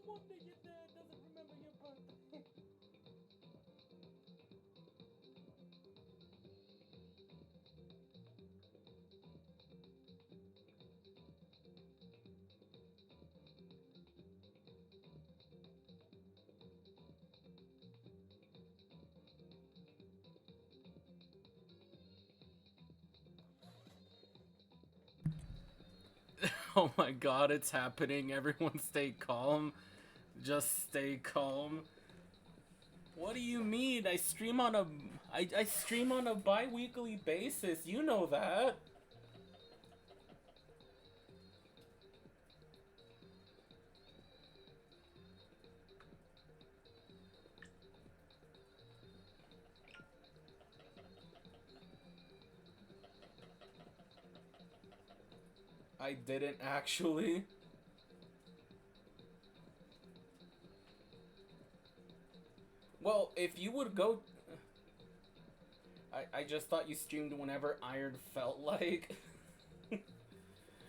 wonder your dad doesn't remember your birthday. Oh my god, it's happening. Everyone stay calm. Just stay calm. What do you mean? I stream on a bi-weekly basis. You know that. I didn't actually. Well, if you would go, I just thought you streamed whenever Iron felt like.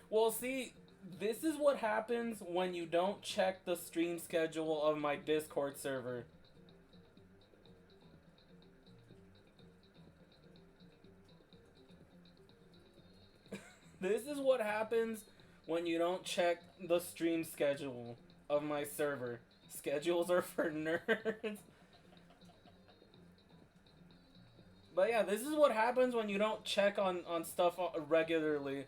Well, see, this is what happens when you don't check the stream schedule of my Discord server. This is what happens when you don't check the stream schedule of my server. Schedules are for nerds. But yeah, this is what happens when you don't check on stuff regularly.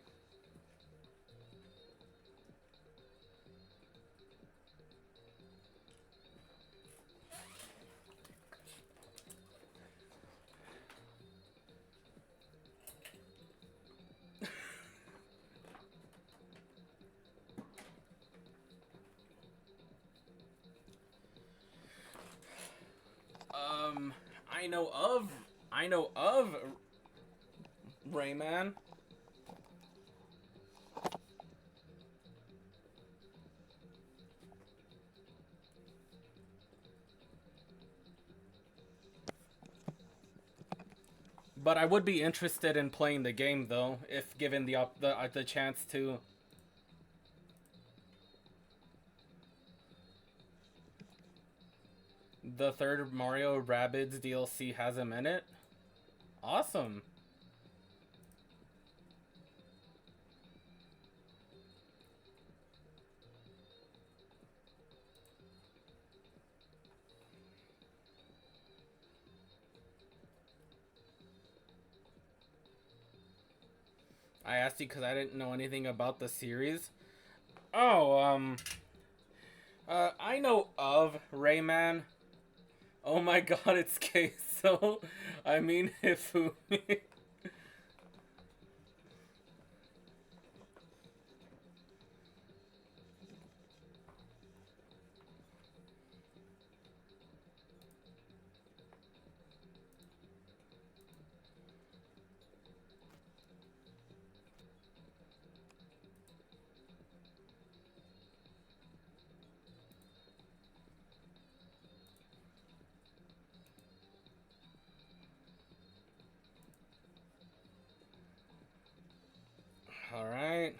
Um, I know of, I know of Rayman. But I would be interested in playing the game though, if given the chance to. The third Mario Rabbids DLC has him in it. Awesome. I asked you because I didn't know anything about the series. Oh, I know of Rayman. Oh my god, it's Queso. I mean Hifumi. Alright.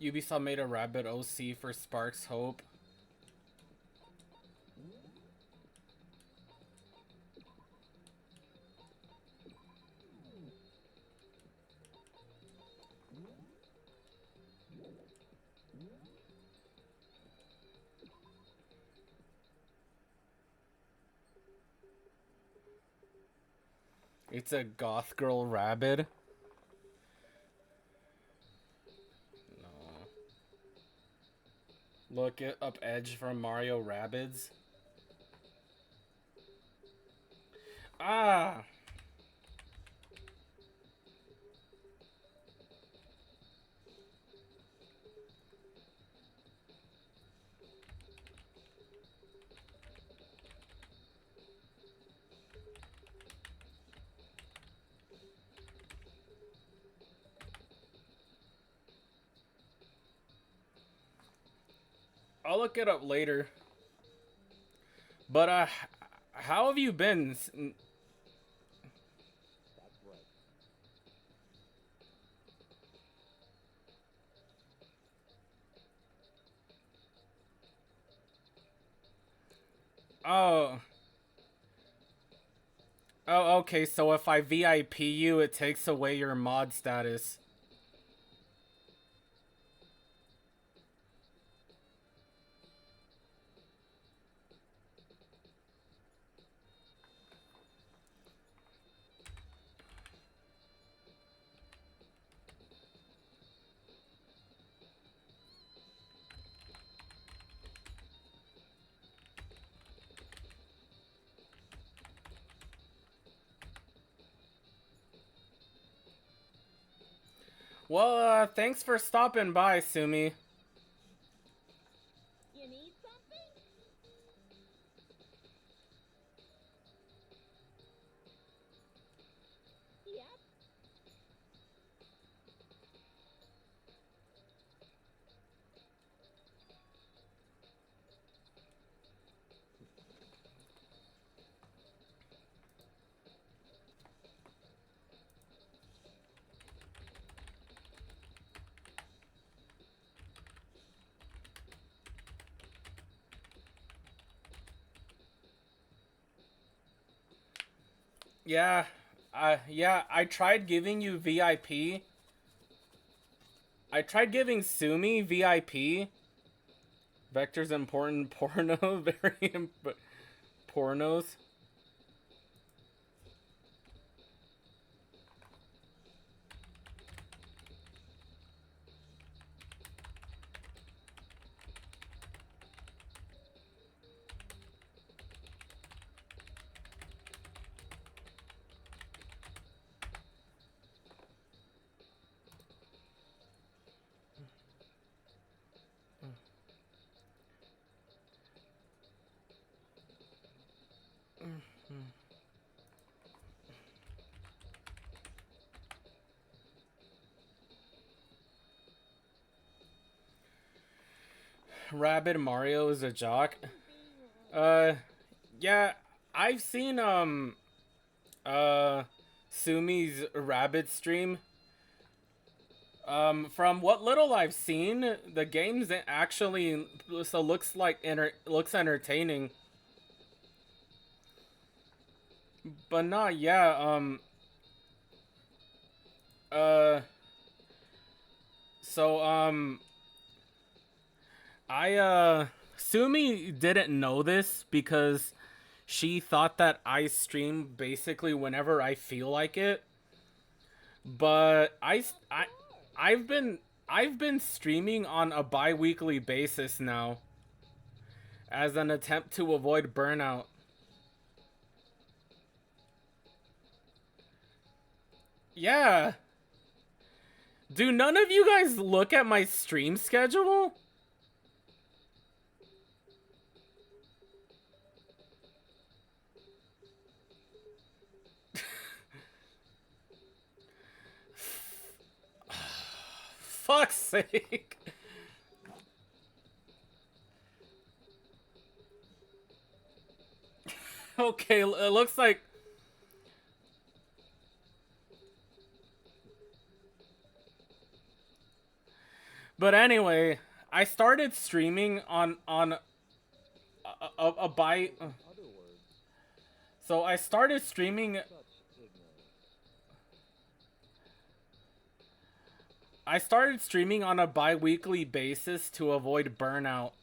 Ubisoft made a Rabbit OC for Sparks Hope. It's a goth girl rabbit. No. Look it up Edge from Mario Rabbids. Ah! I'll look it up later. But, how have you been? Oh. Oh, okay, so if I VIP you, it takes away your mod status. Well, thanks for stopping by, Sumi. You need something? Yep. Yeah, yeah, I tried giving you VIP. I tried giving Sumi VIP. Vector's important porno, very pornos. Rabbit Mario is a jock. Yeah, I've seen Sumi's Rabbit stream. From what little I've seen, the game's actually so looks like looks entertaining. But not yeah, uh so Sumi didn't know this because she thought that I stream basically whenever I feel like it. But I've been I've been streaming on a bi-weekly basis now as an attempt to avoid burnout. Yeah. Do none of you guys look at my stream schedule? Fuck's sake. Okay, it looks like but anyway, I started streaming on a bi so I started streaming on a bi-weekly basis to avoid burnout.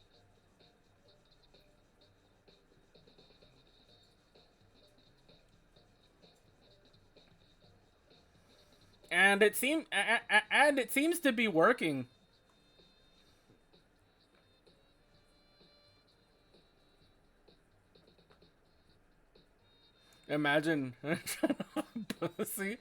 And it seems to be working. Imagine pussy.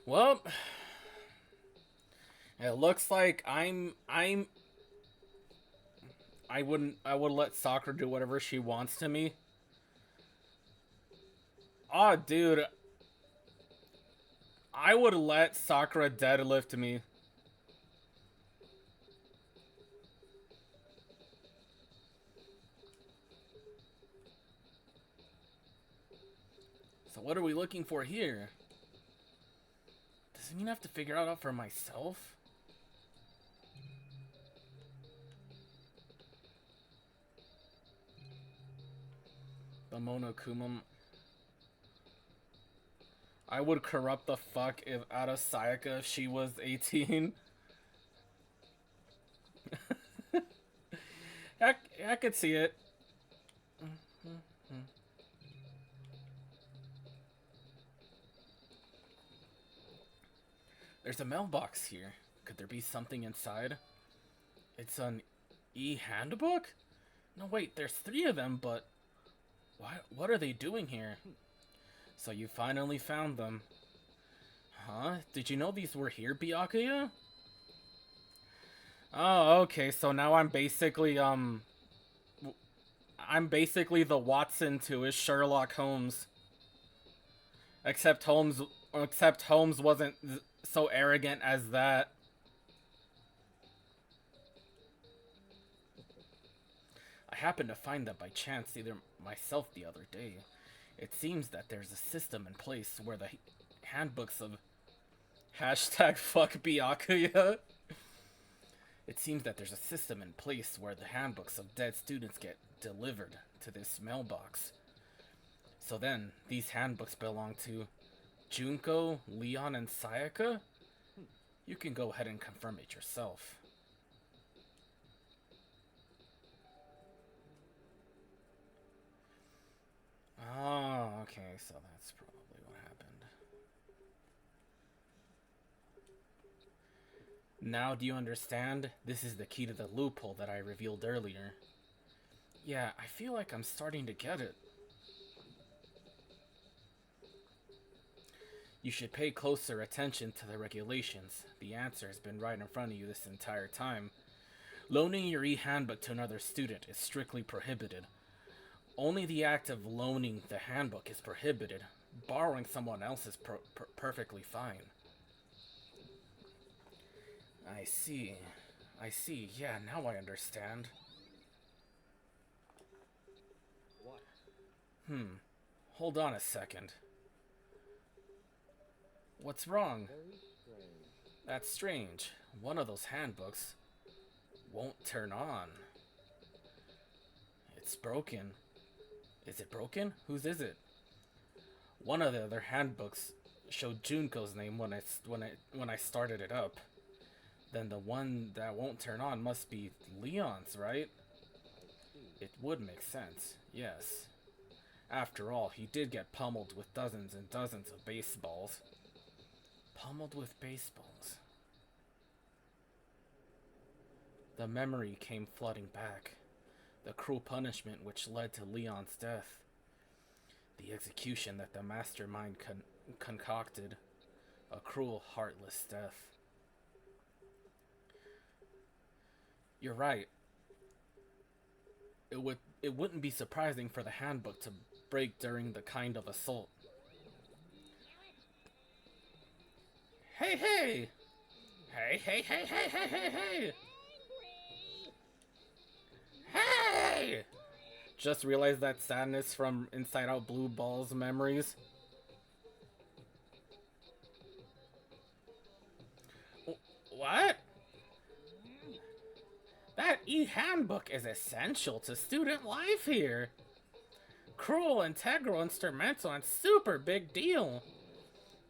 Well, it looks like I would let Sakura do whatever she wants to me. Oh, dude, I would let Sakura deadlift me. So what are we looking for here? Does it mean I have to figure it out for myself? The Monokuma. I would corrupt the fuck out of Sayaka if she was 18. I could see it. There's a mailbox here. Could there be something inside? It's an e-handbook? No, wait, there's 3 of them, but what are they doing here? So you finally found them. Huh? Did you know these were here, Byakuya? Oh, okay, so now I'm basically the Watson to his Sherlock Holmes. Except Holmes wasn't so arrogant as that. I happened to find that by chance either myself the other day. It seems that there's a system in place where the handbooks of hashtag fuck Byakuya. It seems that there's a system in place where the handbooks of dead students get delivered to this mailbox. So then, these handbooks belong to Junko, Leon, and Sayaka? You can go ahead and confirm it yourself. Oh, okay, so that's probably what happened. Now do you understand? This is the key to the loophole that I revealed earlier. Yeah, I feel like I'm starting to get it. You should pay closer attention to the regulations. The answer has been right in front of you this entire time. Loaning your e-handbook to another student is strictly prohibited. Only the act of loaning the handbook is prohibited. Borrowing someone else is perfectly fine. I see. Yeah, now I understand. What? Hold on a second. What's wrong? That's strange. One of those handbooks won't turn on. It's broken. Is it broken? Whose is it? One of the other handbooks showed Junko's name when I started it up. Then the one that won't turn on must be Leon's, right? It would make sense, yes. After all, he did get pummeled with dozens and dozens of baseballs. Pummeled with baseballs. The memory came flooding back. The cruel punishment which led to Leon's death. The execution that the mastermind concocted. A cruel, heartless death. You're right. It wouldn't be surprising for the handbook to break during the kind of assault. Hey, hey! Hey, hey, hey, hey, hey, hey, hey! Hey! Just realized that sadness from Inside Out Blue Ball's memories. What? That e-handbook is essential to student life here. Cruel, integral, instrumental, and super big deal.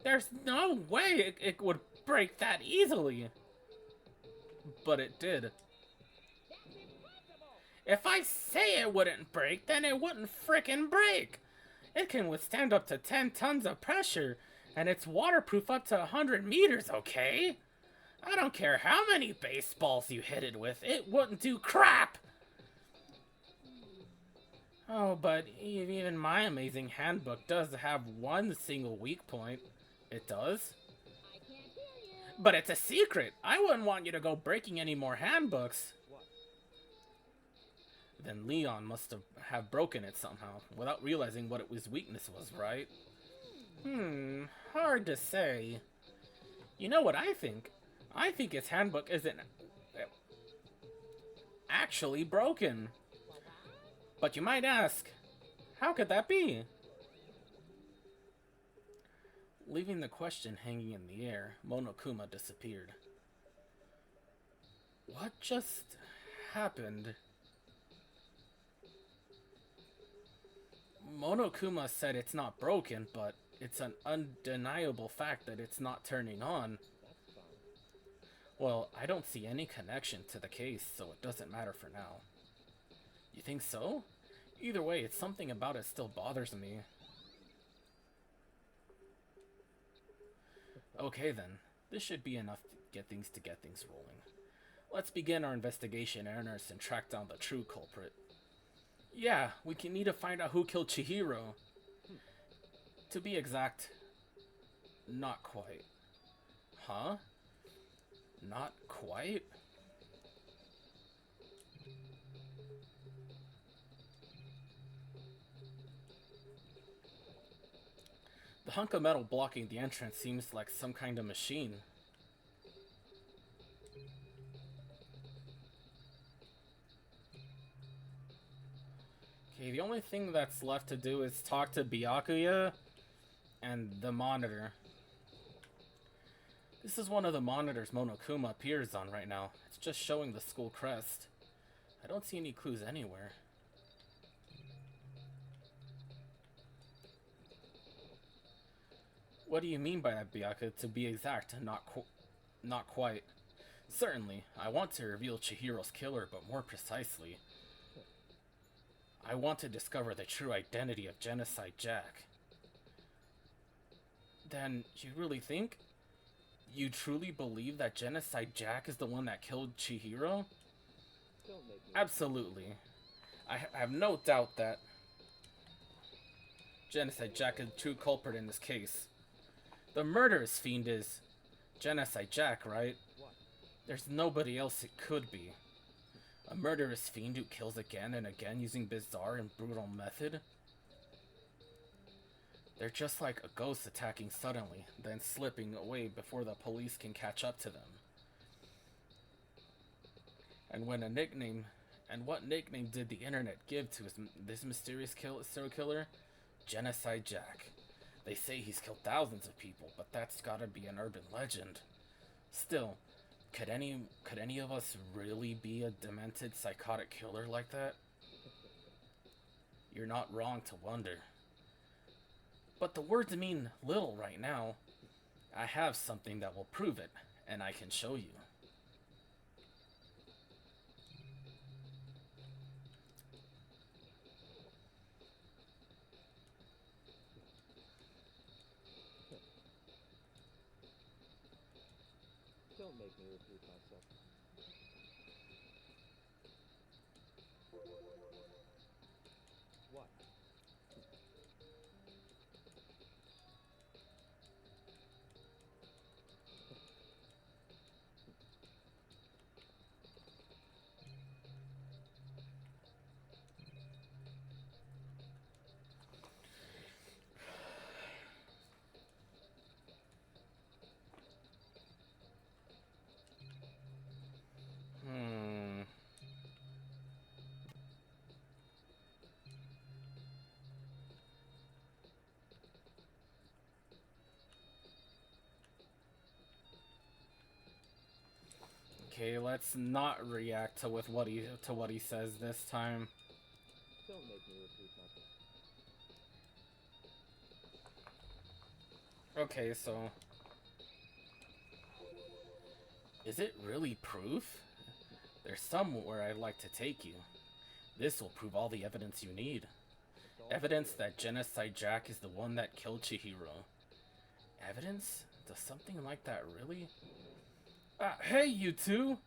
There's no way it would break that easily. But it did. If I say it wouldn't break, then it wouldn't frickin' break. It can withstand up to 10 tons of pressure, and it's waterproof up to 100 meters, okay? I don't care how many baseballs you hit it with, it wouldn't do crap! Oh, but even my amazing handbook does have one single weak point. It does? But it's a secret! I wouldn't want you to go breaking any more handbooks. Then Leon must have broken it somehow, without realizing what its weakness was, right? Hard to say. You know what I think? I think its handbook isn't actually broken. But you might ask, how could that be? Leaving the question hanging in the air, Monokuma disappeared. What just happened? Monokuma said it's not broken, but it's an undeniable fact that it's not turning on. Well, I don't see any connection to the case, so it doesn't matter for now. You think so? Either way, it's something about it still bothers me. Okay then, this should be enough to get things rolling. Let's begin our investigation in earnest and track down the true culprit. Yeah, we need to find out who killed Chihiro. To be exact, not quite. Huh? Not quite? The hunk of metal blocking the entrance seems like some kind of machine. Okay, the only thing that's left to do is talk to Byakuya and the monitor. This is one of the monitors Monokuma appears on right now. It's just showing the school crest. I don't see any clues anywhere. What do you mean by that, Byakuya? To be exact, not quite. Certainly, I want to reveal Chihiro's killer, but more precisely, I want to discover the true identity of Genocide Jack. Then, you really think? You truly believe that Genocide Jack is the one that killed Chihiro? Absolutely. I have no doubt that Genocide Jack is the true culprit in this case. The murderous fiend is Genocide Jack, right? There's nobody else it could be. A murderous fiend who kills again and again using bizarre and brutal method? They're just like a ghost attacking suddenly, then slipping away before the police can catch up to them. And what nickname did the internet give to this mysterious serial killer? Genocide Jack. They say he's killed thousands of people, but that's gotta be an urban legend. Still, could any of us really be a demented, psychotic killer like that? You're not wrong to wonder. But the words mean little right now. I have something that will prove it, and I can show you. Don't make me repeat myself. What? Okay, let's not react to what he says this time. Don't make me repeat myself. Okay, so is it really proof? There's somewhere I'd like to take you. This will prove all the evidence you need. Evidence that Genocide Jack is the one that killed Chihiro. Evidence? Does something like that really? Hey, you two!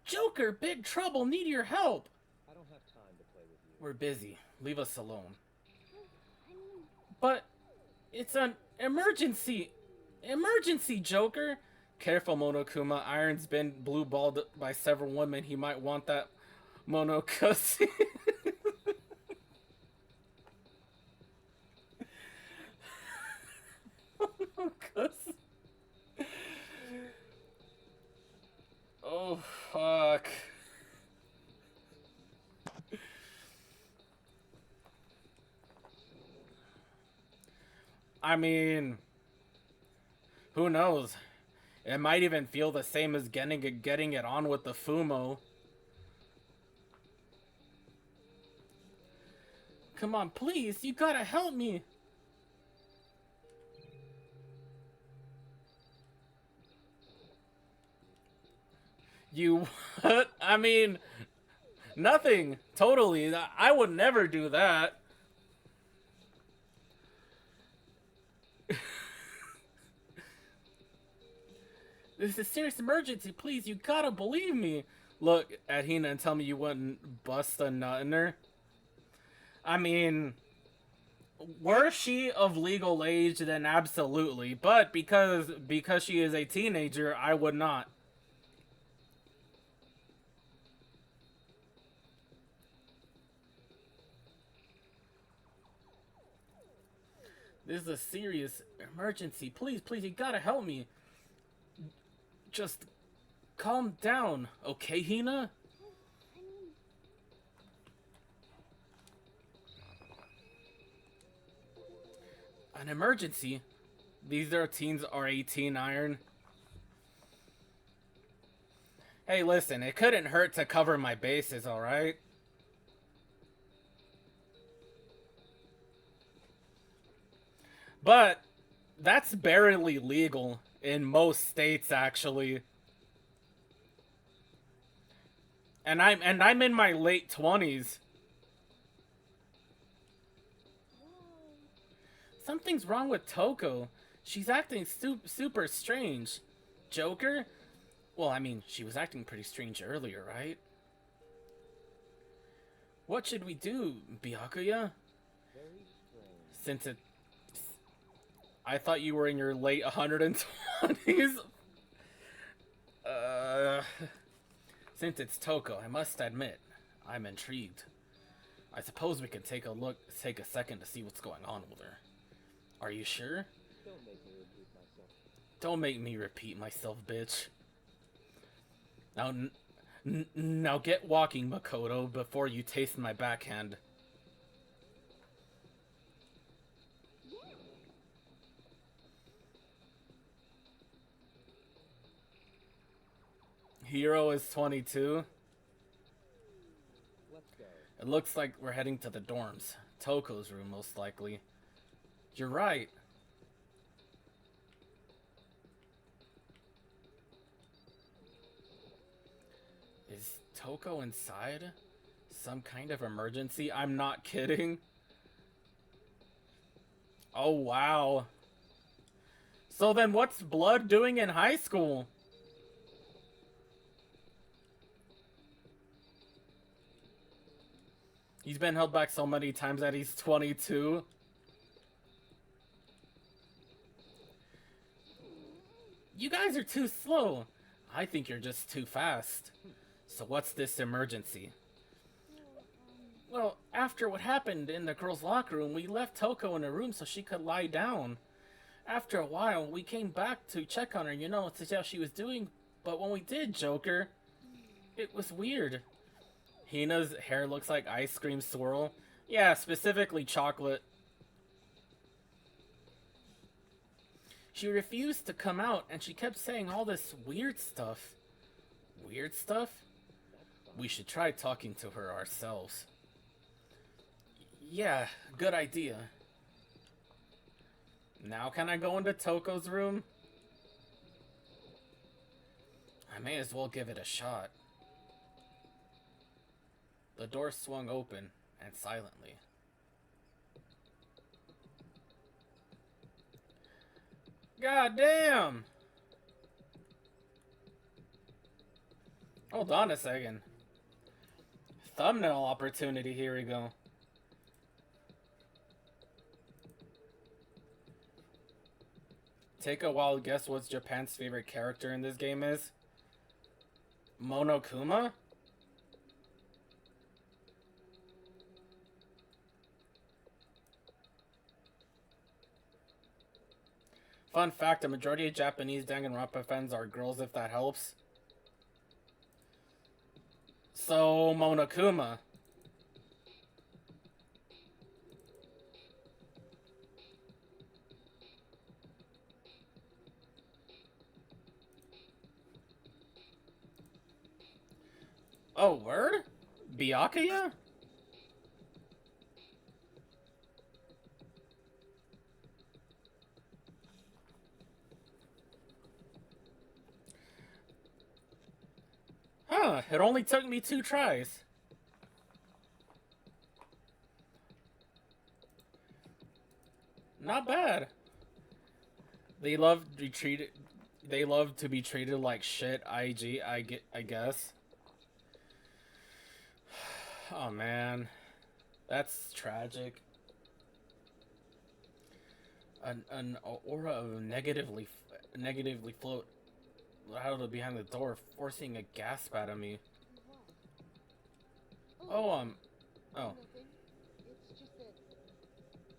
Joker, big trouble, need your help! I don't have time to play with you. We're busy. Leave us alone. But it's an emergency! Emergency, Joker! Careful, Monokuma. Iron's been blue-balled by several women. He might want that Monokusi. Monokusi. Oh, fuck. I mean, who knows? It might even feel the same as getting it on with the Fumo. Come on, please, you gotta help me. You what? I mean, nothing. Totally. I would never do that. This is a serious emergency. Please, you gotta believe me. Look at Hina and tell me you wouldn't bust a nut in her. I mean, were she of legal age, then absolutely. But because she is a teenager, I would not. This is a serious emergency. Please, please, you gotta help me. Just calm down, okay, Hina? An emergency? These 13s are 18 iron. Hey, listen, it couldn't hurt to cover my bases, alright? But that's barely legal in most states, actually. And I'm in my late 20s. Something's wrong with Toko. She's acting super strange. Joker? Well, I mean, she was acting pretty strange earlier, right? What should we do, Byakuya? Very strange. Since it... I thought you were in your late 120s. Since it's Toko, I must admit, I'm intrigued. I suppose we could take a second to see what's going on with her. Are you sure? Don't make me repeat myself. Don't make me repeat myself, bitch. Now get walking, Makoto, before you taste my backhand. Hero is 22. Let's go. It looks like we're heading to the dorms. Toko's room, most likely. You're right. Is Toko inside? Some kind of emergency? I'm not kidding. Oh, wow. So then what's Blood doing in high school? He's been held back so many times that he's 22. You guys are too slow. I think you're just too fast. So what's this emergency? Well, after what happened in the girls' locker room, we left Toko in a room so she could lie down. After a while, we came back to check on her, to see how she was doing. But when we did, Joker, it was weird. Hina's hair looks like ice cream swirl. Yeah, specifically chocolate. She refused to come out, and she kept saying all this weird stuff. Weird stuff? That's fine. We should try talking to her ourselves. Yeah, good idea. Now can I go into Toko's room? I may as well give it a shot. The door swung open, and silently. God damn! Hold on a second. Thumbnail opportunity, here we go. Take a wild guess what Japan's favorite character in this game is. Monokuma? Fun fact, a majority of Japanese Danganronpa fans are girls, if that helps. So, Monokuma. Oh, word? Byakuya? Huh, it only took me 2 tries. Not bad. They love to be treated. They love to be treated like shit. I guess. Oh man, that's tragic. An aura of negatively float out of behind the door, forcing a gasp out of me. Oh. Nothing. Oh. It's just that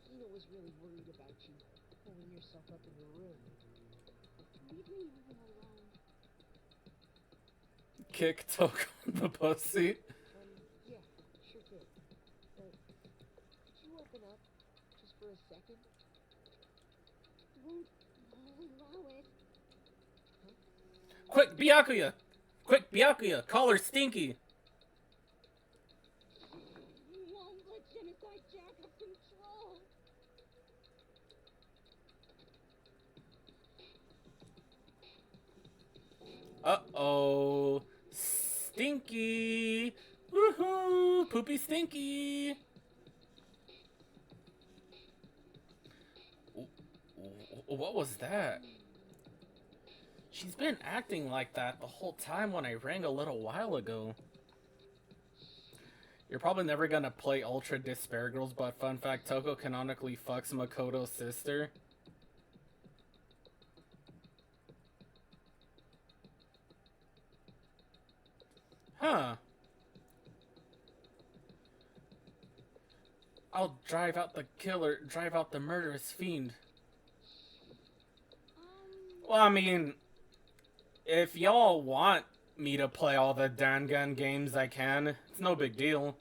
Hina was really worried about you pulling yourself up in your room. Leave me alone. Kick Toko in the pussy. Yeah, sure did. But could you open up just for a second? Won't allow it. Quick, Byakuya! Quick, Byakuya! Call her Stinky! Won't let Genocide Jack have control. Uh-oh. Stinky! Woohoo! Poopy Stinky! What was that? She's been acting like that the whole time when I rang a little while ago. You're probably never gonna play Ultra Despair Girls, but fun fact, Toko canonically fucks Makoto's sister. Huh. I'll drive out the murderous fiend. Well, I mean, if y'all want me to play all the Dangan games I can, it's no big deal.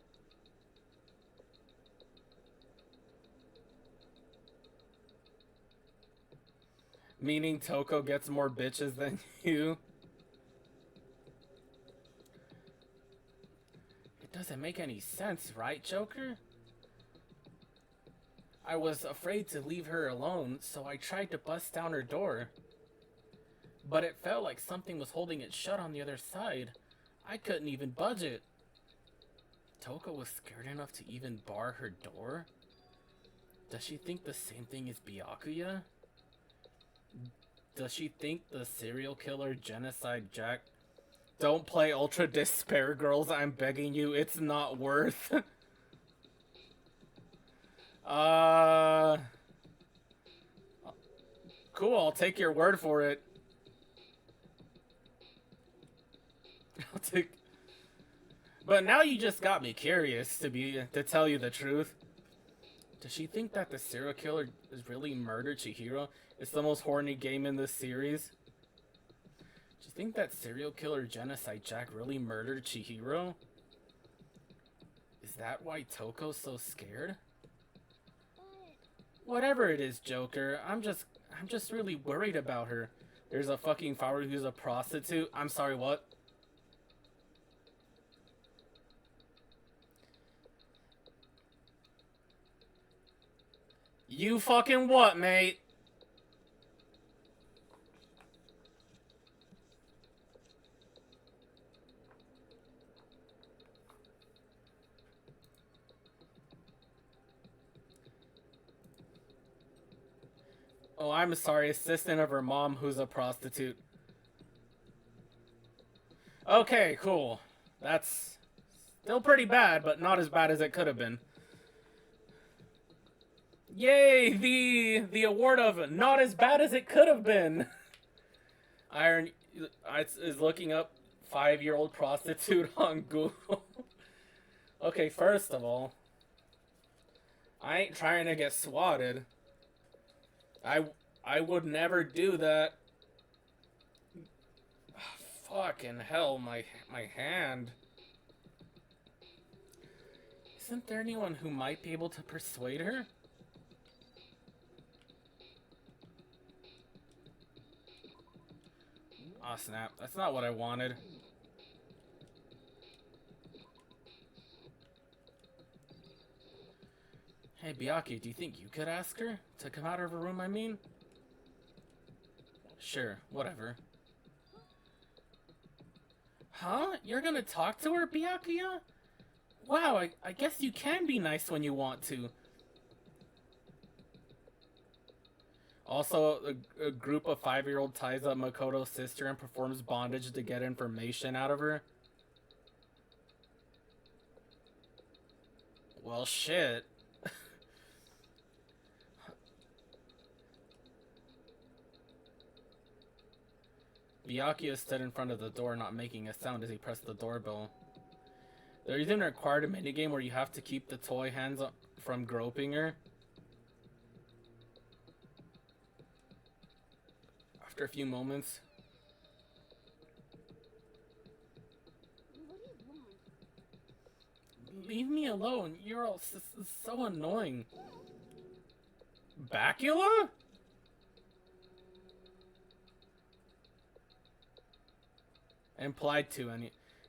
Meaning Toko gets more bitches than you. It doesn't make any sense, right, Joker? I was afraid to leave her alone, so I tried to bust down her door. But it felt like something was holding it shut on the other side. I couldn't even budge it. Toko was scared enough to even bar her door? Does she think the same thing as Byakuya? Does she think the serial killer Genocide Jack... Don't play Ultra Despair Girls, I'm begging you, it's not worth. Cool, I'll take your word for it. I'll take... But now you just got me curious, to tell you the truth. Does she think that the serial killer is really murdered Chihiro? It's the most horny game in this series. Do you think that serial killer Genocide Jack really murdered Chihiro? Is that why Toko's so scared? Whatever it is, Joker, I'm just really worried about her. There's a fucking flower who's a prostitute. I'm sorry, what? You fucking what, mate? Oh, I'm sorry, assistant of her mom who's a prostitute. Okay, cool. That's still pretty bad, but not as bad as it could have been. Yay, the award of not as bad as it could have been. Iron is looking up 5-year-old prostitute on Google. Okay, first of all, I ain't trying to get swatted. I would never do that. Fucking hell, my hand. Isn't there anyone who might be able to persuade her? Aw, snap. That's not what I wanted. Hey, Byakuya, do you think you could ask her to come out of her room, I mean? Sure, whatever. Huh? You're gonna talk to her, Byakuya? Wow, I guess you can be nice when you want to. Also, a group of 5-year-old ties up Makoto's sister and performs bondage to get information out of her. Well, shit. Byakuya stood in front of the door, not making a sound as he pressed the doorbell. There is even required a minigame where you have to keep the toy hands from groping her. After a few moments, What do you want? leave me alone. You're all so annoying. Bacula? Implied to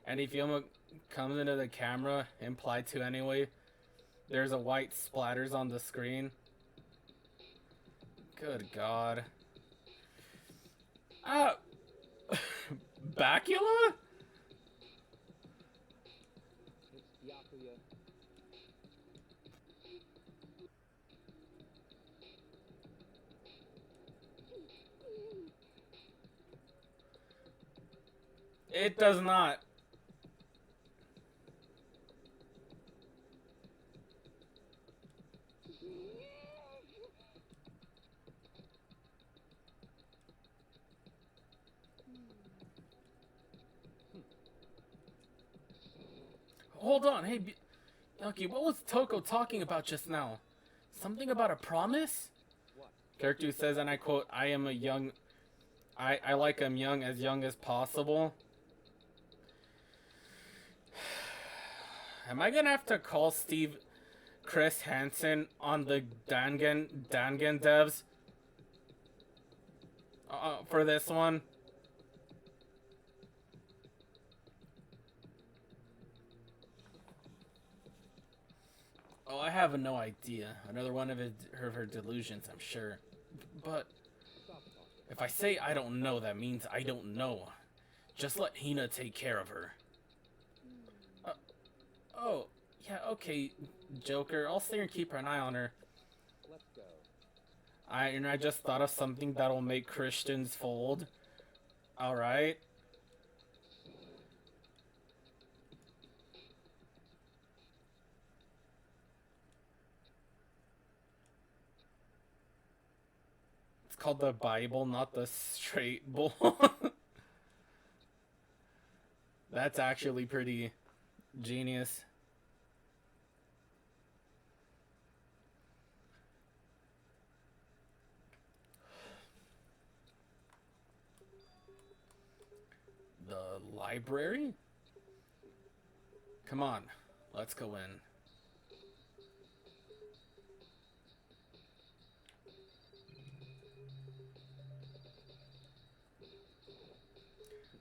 any film comes into the camera, implied to anyway. There's a white splatters on the screen. Good God. Bacula? It's Byakuya. It does not. Hold on, hey, Yuki, what was Toko talking about just now? Something about a promise? What? Character says, and I quote, I am a young... I like him young as possible. Am I gonna have to call Chris Hansen on the Dangan devs? For this one? Oh, I have no idea. Another one of her delusions, I'm sure. But Stop talking. if I say I don't know, that means I don't know. Just let Hina take care of her. Oh, yeah, okay, Joker. I'll stay and keep an eye on her. Let's go. I just thought of something that'll make Christians fold. Alright. It's called the Bible, not the straight bull. That's actually pretty genius. The library? Come on, let's go in.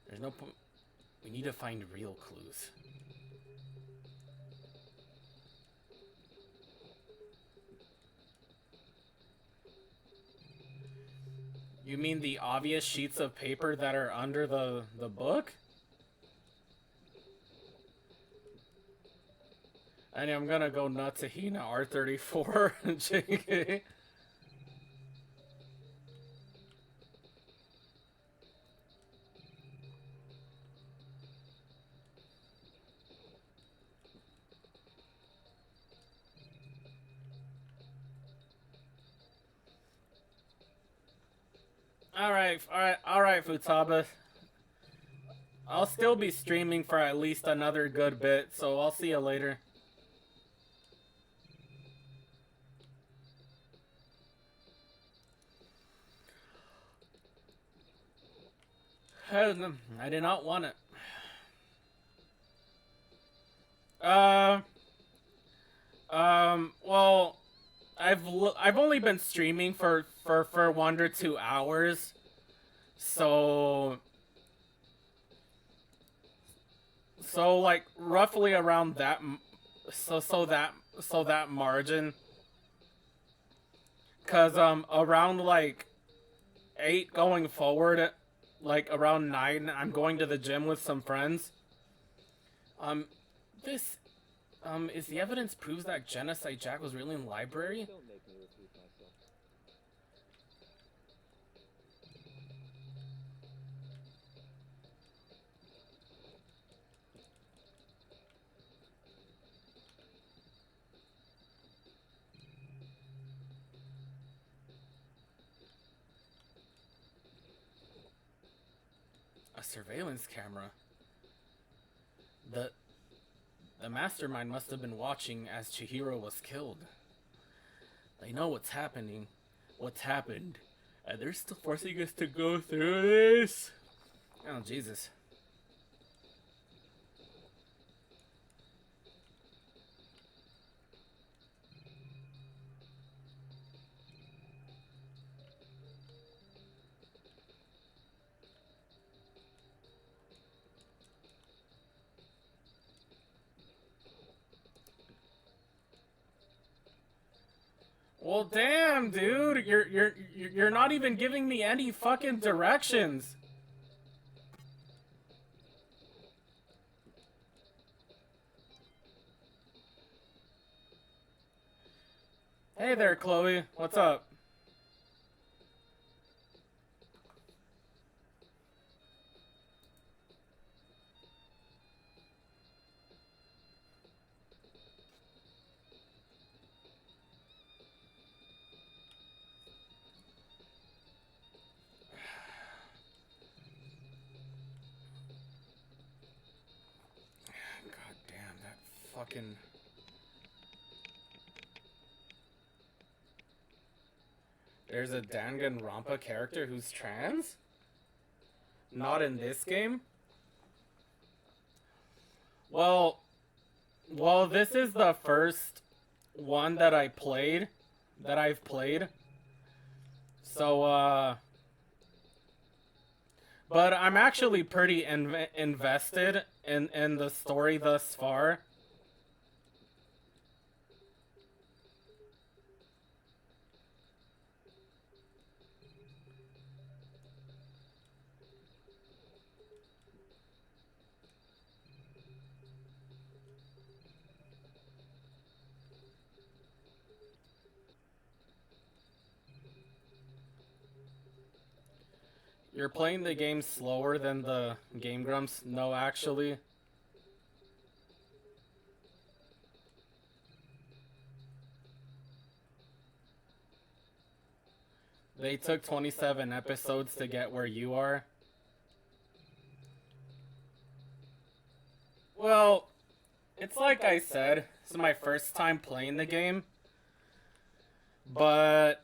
There's no point. We need to find real clues. You mean the obvious sheets of paper that are under the book? And I'm gonna go nuts to Hina R34 JK. Alright, Futaba. I'll still be streaming for at least another good bit, so I'll see you later. I did not want it. Well, I've only been streaming for 1 or 2 hours, so like roughly around that, so that margin, cause around like 8 going forward, like around 9, I'm going to the gym with some friends. This is the evidence proves that Genocide Jack was really in the library? Don't make me repeat myself. A surveillance camera. The mastermind must have been watching as Chihiro was killed. They know what's happening. What's happened. And they're still forcing us to go through this? Oh, Jesus. Well, damn, dude, you're not even giving me any fucking directions. Hey there, Chloe. What's up? God damn, that fucking... There's a Dangan Rampa character who's trans? Not in this game? Well, this is the first one that I've played. So, but I'm actually pretty invested in the story thus far. You're playing the game slower than the Game Grumps? No, actually. They took 27 episodes to get where you are. Well, it's like I said, this is my first time playing the game. But...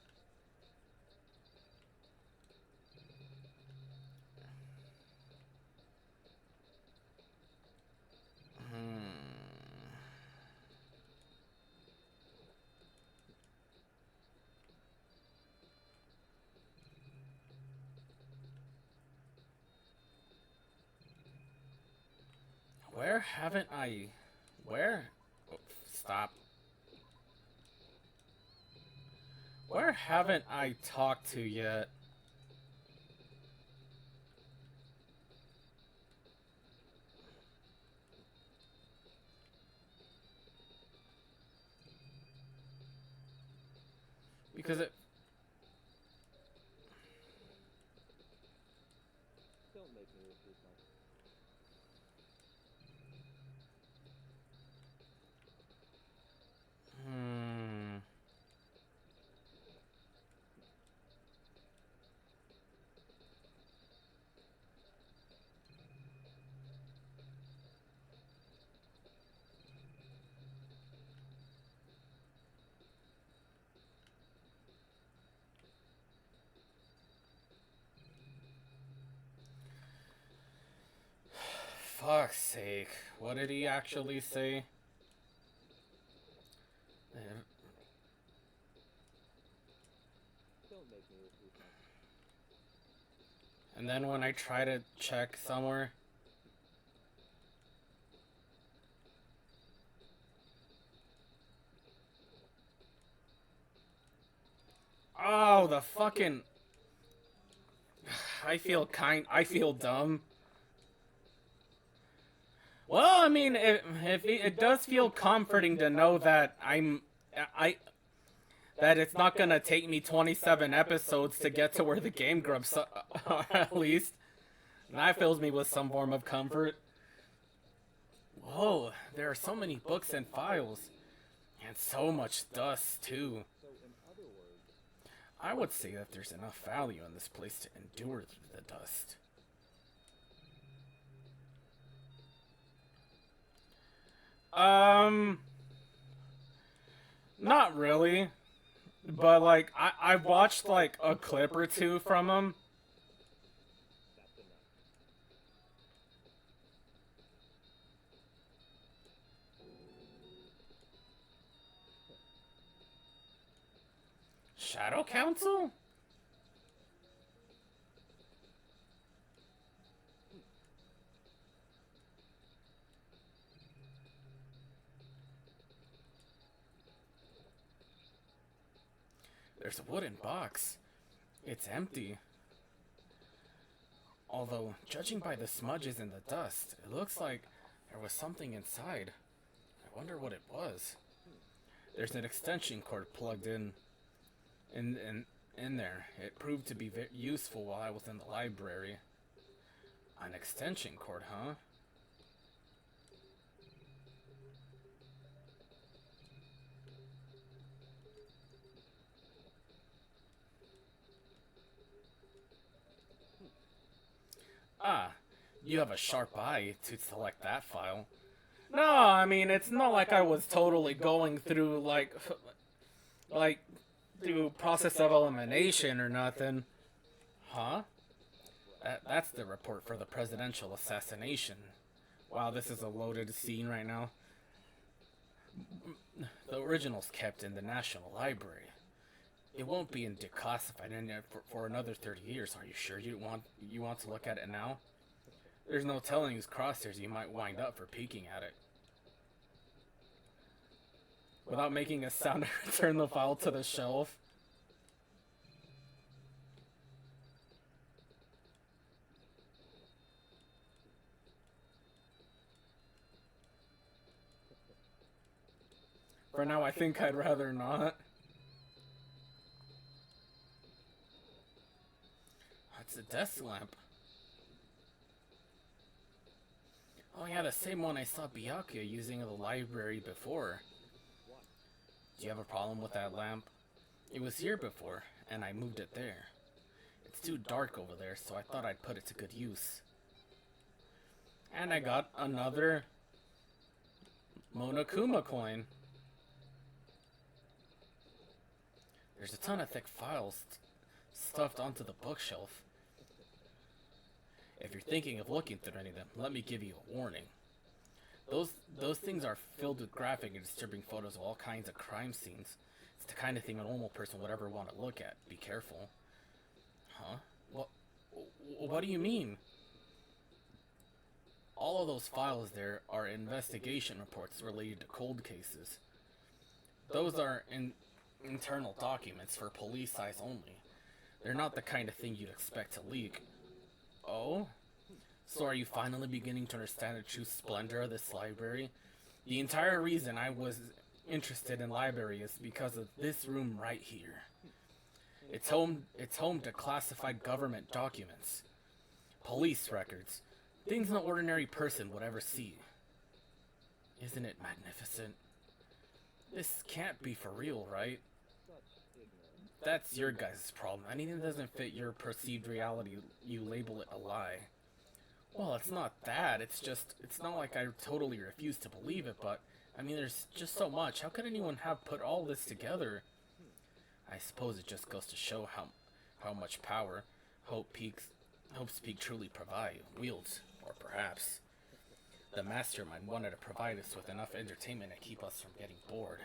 Where haven't I... Where? Oh, stop. Where haven't I talked to yet? Because it... Don't make me repeat myself. Fuck's sake. What did he actually say? Don't make me repeat myself. And then when I try to check somewhere... Oh, the fucking... I feel dumb. Well, I mean, it does feel comforting to know that that it's not gonna take me 27 episodes to get to where the Game Grumps are, at least. That fills me with some form of comfort. Whoa, there are so many books and files. And so much dust, too. So, in other words, I would say that there's enough value in this place to endure the dust. Not really. But, like, I've watched, like, a clip or two from him. that's enough. Shadow Council? There's a wooden box. It's empty. Although, judging by the smudges in the dust, it looks like there was something inside. I wonder what it was. There's an extension cord plugged in there. It proved to be very useful while I was in the library. An extension cord, huh? Ah, you have a sharp eye to select that file. No, I mean, it's not like I was totally going through, like, through process of elimination or nothing. Huh? That's the report for the presidential assassination. Wow, this is a loaded scene right now. The original's kept in the National Library. It won't be in declassified for another 30 years. Are you sure you want to look at it now? There's no telling whose crosshairs you might wind up for peeking at it. Without making a sound, I return the file to the shelf. For now, I think I'd rather not. It's a desk lamp. Oh yeah, the same one I saw Byakuya using in the library before. Do you have a problem with that lamp? It was here before, and I moved it there. It's too dark over there, so I thought I'd put it to good use. And I got another Monokuma coin. There's a ton of thick files stuffed onto the bookshelf. If you're thinking of looking through any of them, let me give you a warning. Those things are filled with graphic and disturbing photos of all kinds of crime scenes. It's the kind of thing a normal person would ever want to look at. Be careful. Huh? What do you mean? All of those files there are investigation reports related to cold cases. Those are internal documents for police eyes only. They're not the kind of thing you'd expect to leak. Oh? So are you finally beginning to understand the true splendor of this library? The entire reason I was interested in library is because of this room right here. It's home to classified government documents, police records, things no ordinary person would ever see. Isn't it magnificent? This can't be for real, right? Such ignorance. That's your guys' problem. Anything that doesn't fit your perceived reality, you label it a lie. Well, it's not that. It's not like I totally refuse to believe it, but, I mean, there's just so much. How could anyone have put all this together? I suppose it just goes to show how much power Hope's Peak truly wields. Or perhaps the mastermind wanted to provide us with enough entertainment to keep us from getting bored.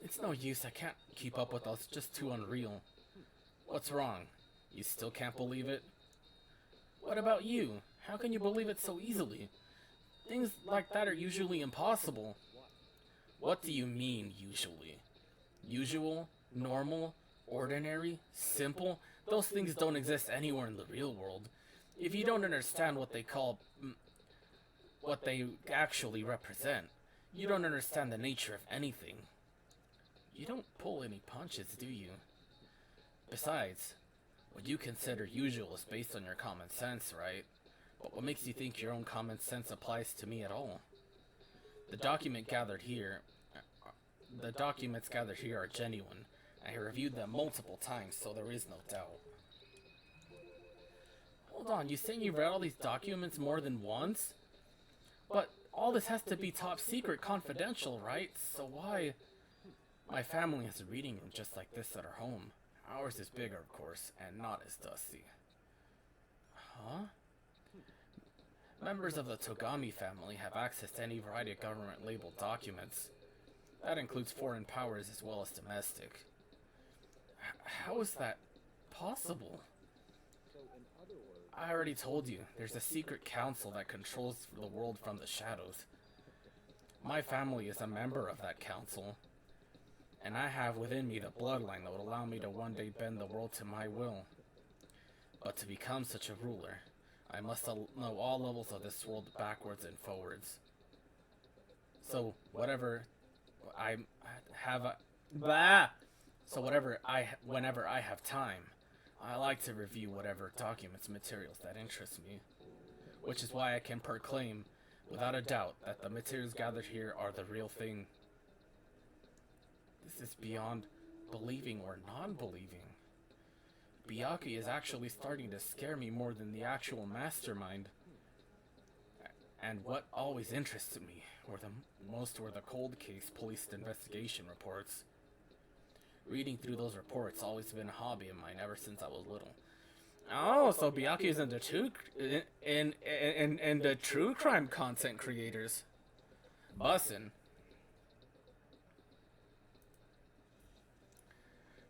It's no use. I can't keep up with all. It's just too unreal. What's wrong? You still can't believe it? What about you? How can you believe it so easily? Things like that are usually impossible. What do you mean, usually? Usual? Normal? Ordinary? Simple? Those things don't exist anywhere in the real world. If you don't understand what they actually represent, you don't understand the nature of anything. You don't pull any punches, do you? Besides, what you consider usual is based on your common sense, right? But what makes you think your own common sense applies to me at all? The documents gathered here are genuine. I have reviewed them multiple times, so there is no doubt. Hold on, you saying you've read all these documents more than once? But all this has to be top secret, confidential, right? So why? My family has a reading room just like this at our home. Ours is bigger, of course, and not as dusty. Huh? Members of the Togami family have access to any variety of government-labeled documents. That includes foreign powers as well as domestic. How is that possible? So, in other words, I already told you, there's a secret council that controls the world from the shadows. My family is a member of that council, and I have within me the bloodline that would allow me to one day bend the world to my will. But to become such a ruler, I must know all levels of this world backwards and forwards. So whenever I have time, I like to review whatever documents, materials that interest me. Which is why I can proclaim, without a doubt, that the materials gathered here are the real thing. This is beyond believing or non-believing. Byakuya is actually starting to scare me more than the actual mastermind. And what always interested me were the cold case police investigation reports. Reading through those reports always been a hobby of mine ever since I was little. Oh, so Byakuya is into true crime content creators. Bussin'.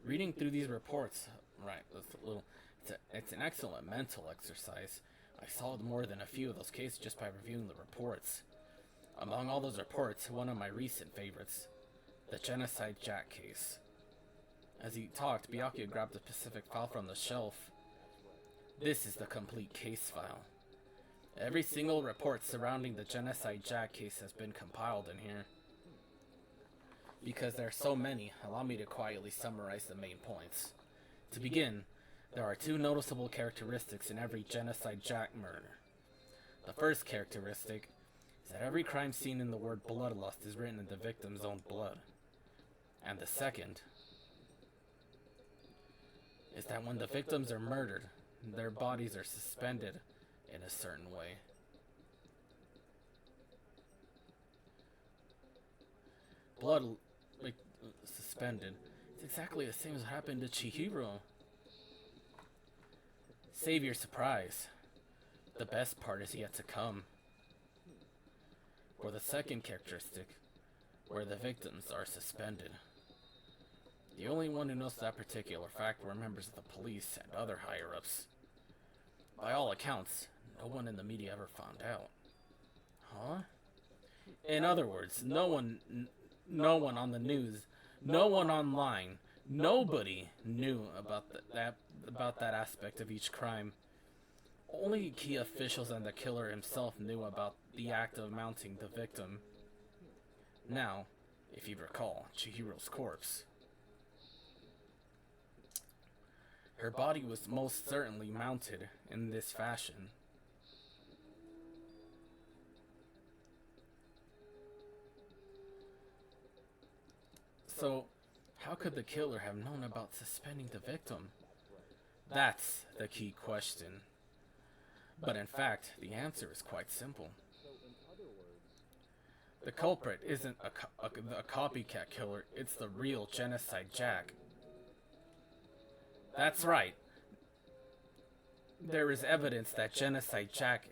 Reading through these reports, right, it's an excellent mental exercise. I solved more than a few of those cases just by reviewing the reports. Among all those reports, one of my recent favorites, the Genocide Jack case. As he talked, Byakuya grabbed a specific file from the shelf. This is the complete case file. Every single report surrounding the Genocide Jack case has been compiled in here. Because there are so many, allow me to quietly summarize the main points. To begin, there are two noticeable characteristics in every Genocide Jack murder. The first characteristic is that every crime scene in the word bloodlust is written in the victim's own blood. And the second is that when the victims are murdered, their bodies are suspended in a certain way. Blood, suspended. It's exactly the same as what happened to Chihiro. Save your surprise. The best part is yet to come. For the second characteristic, where the victims are suspended. The only one who knows that particular fact were members of the police and other higher-ups. By all accounts, no one in the media ever found out. Huh? In other words, no one on the news, no one online, nobody knew about that aspect of each crime. Only key officials and the killer himself knew about the act of mounting the victim. Now, If you recall, Chihiro's corpse. Her body was most certainly mounted in this fashion. So, how could the killer have known about suspending the victim? That's the key question. But in fact, the answer is quite simple. So in other words, The culprit isn't a copycat killer, it's the real Genocide Jack. That's right. There is evidence that Genocide Jack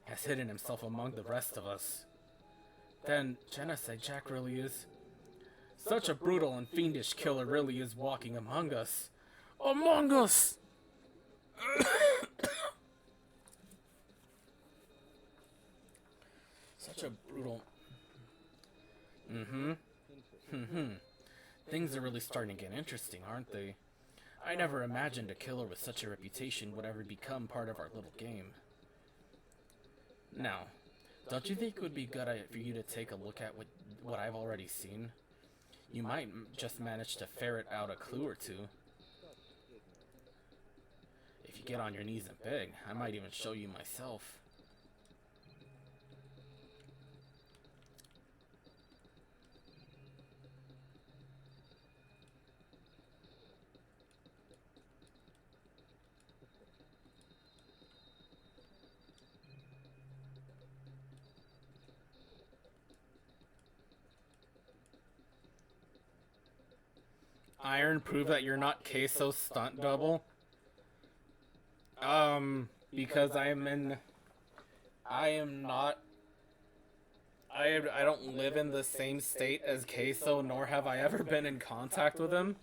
has hidden himself among the rest of us. Then, Genocide Jack really is... Such a brutal and fiendish killer really is walking among us. Among us! Such a brutal... Things are really starting to get interesting, aren't they? I never imagined a killer with such a reputation would ever become part of our little game. Now, don't you think it would be good for you to take a look at what I've already seen? You might just manage to ferret out a clue or two. such ignorance. If you get on your knees and beg, I might even show you myself. Iron, prove that you're not Queso's stunt double. Because I am not. I don't live in the same state as Queso, nor have I ever been in contact with him.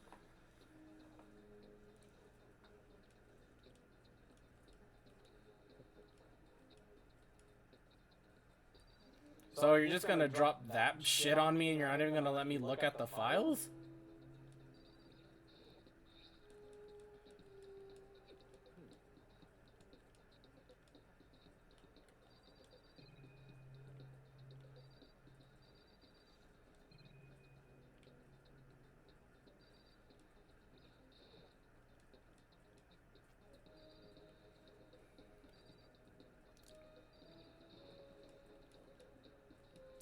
So you're just gonna drop that shit on me and you're not even gonna let me look at the files?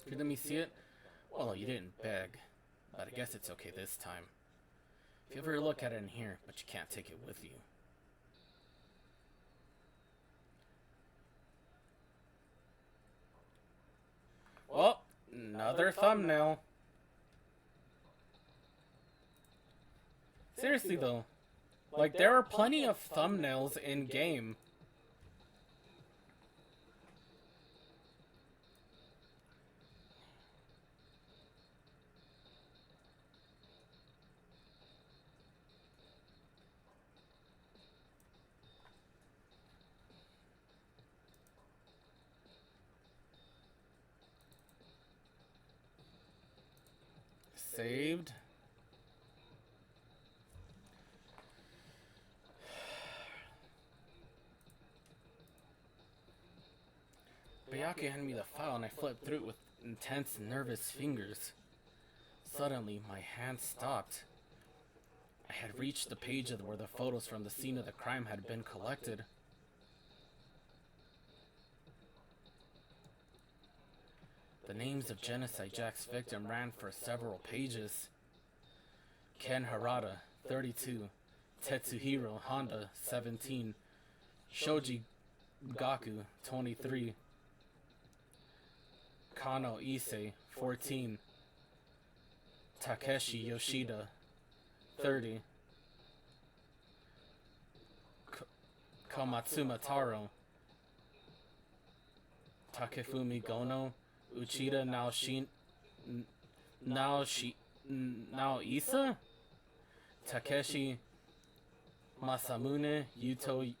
You let me see it? Well, you didn't beg, but I guess it's okay this time. If you ever look at it in here, but you can't take it with you. Well, another thumbnail. Seriously though, like there are plenty of thumbnails in game. Saved. Bayaki handed me the file and I flipped through it with intense, nervous fingers. Suddenly, my hand stopped. I had reached the page where the photos from the scene of the crime had been collected. The names of Genocide Jack's victim ran for several pages. Ken Harada, 32. Tetsuhiro Honda, 17. Shoji Gaku, 23. Kano Issei, 14. Takeshi Yoshida, 30. Komatsuma Taro. Takefumi Gono, Uchida Naoisa? Takeshi Masamune, Yuto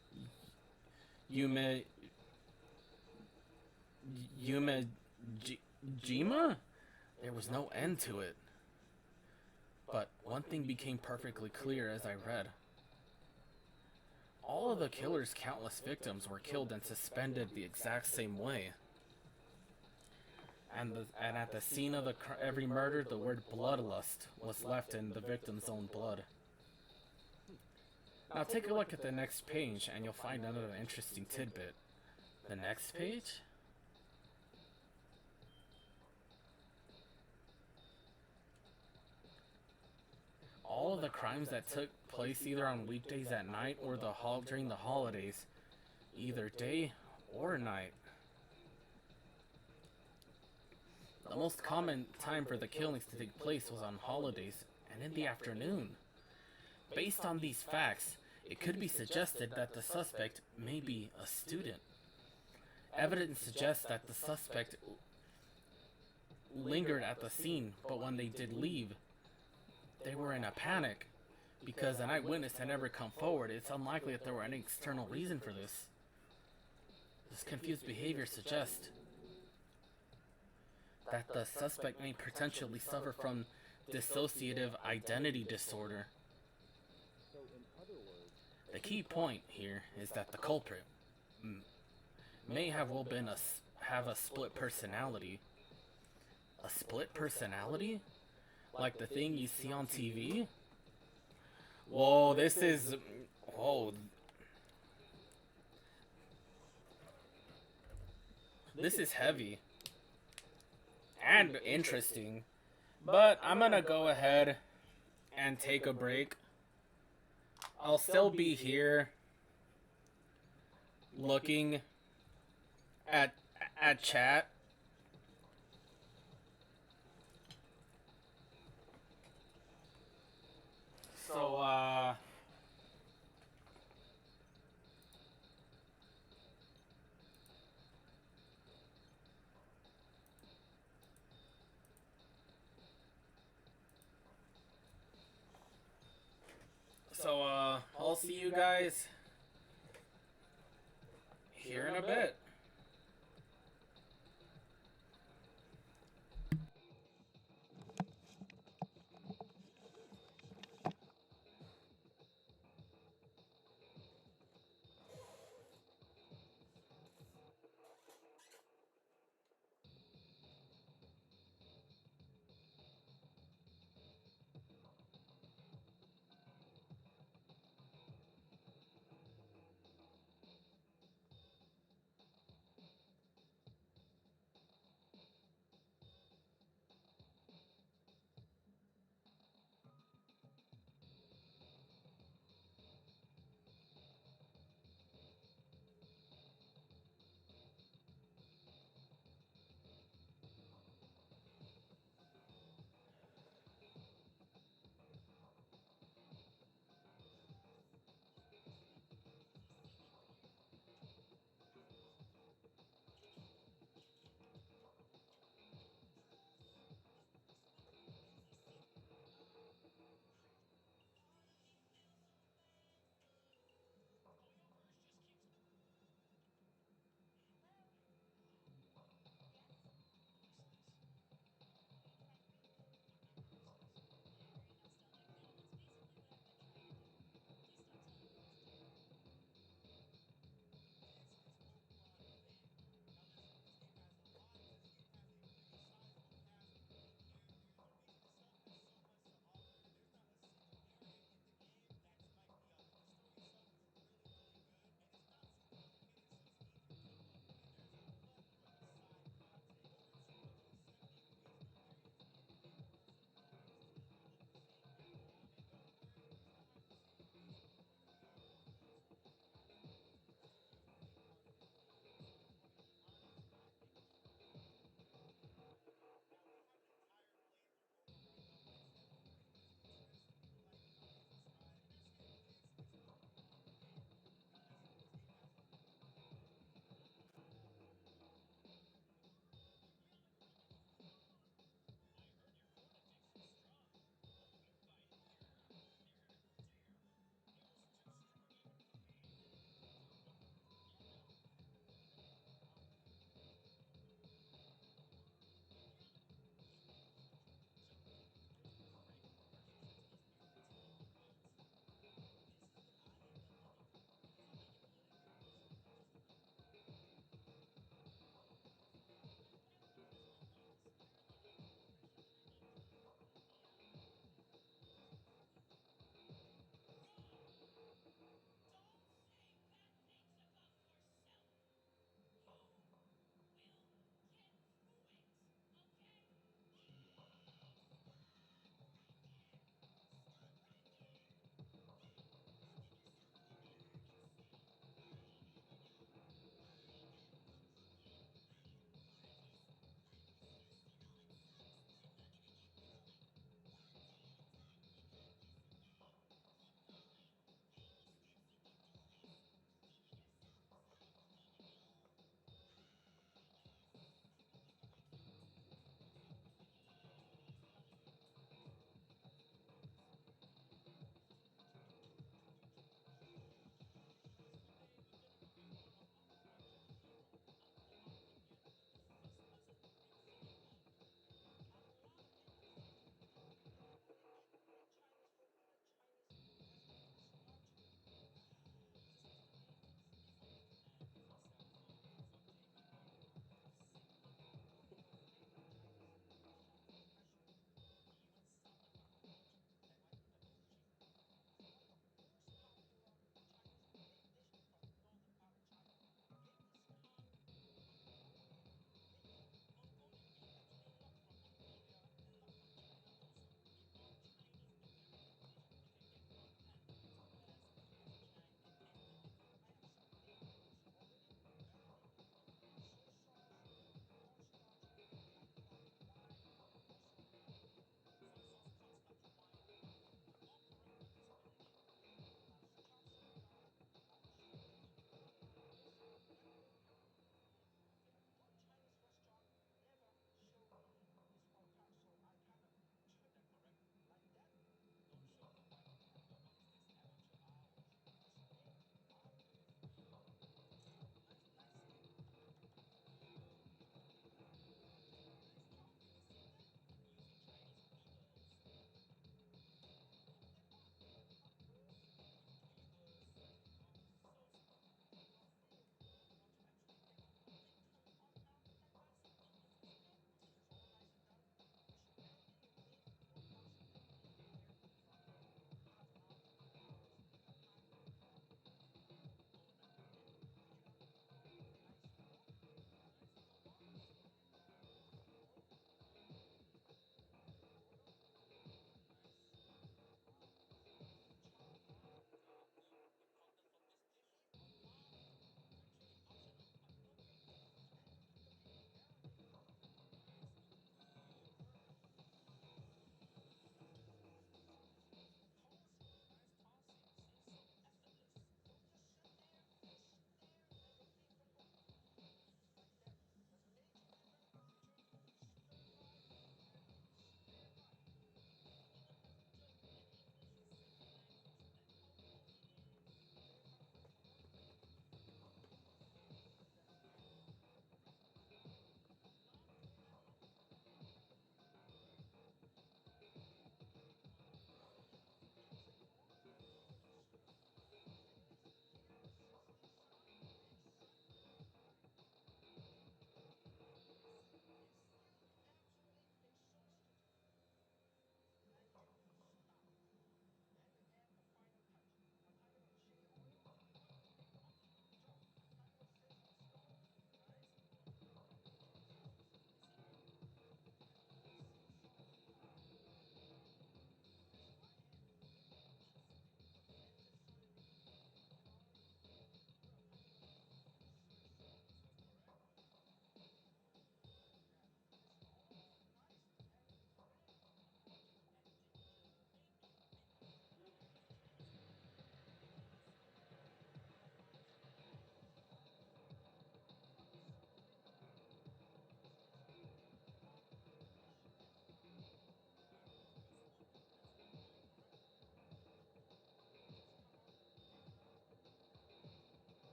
Jima? There was no end to it. But one thing became perfectly clear as I read. All of the killer's countless victims were killed and suspended the exact same way. and at the scene of every murder, the word bloodlust was left in the victim's own blood. Now take a look at the next page, and you'll find another interesting tidbit. The next page? All of the crimes that took place either on weekdays at night or during the holidays, either day or night. The most common time for the killings to take place was on holidays and in the afternoon. Based on these facts, it could be suggested that the suspect may be a student. Evidence suggests that the suspect lingered at the scene, but when they did leave, they were in a panic. Because an eyewitness had never come forward, it's unlikely that there were any external reason for this. This confused behavior suggests that the suspect may potentially suffer from dissociative identity disorder. So, in other words, The key point here is that the culprit may have have a split personality. A split personality? Like the thing you see on TV? Whoa, this is... Whoa. This is heavy. And interesting. But I'm gonna go ahead and take a break. I'll still be here looking at chat. So, I'll see you guys here in a bit.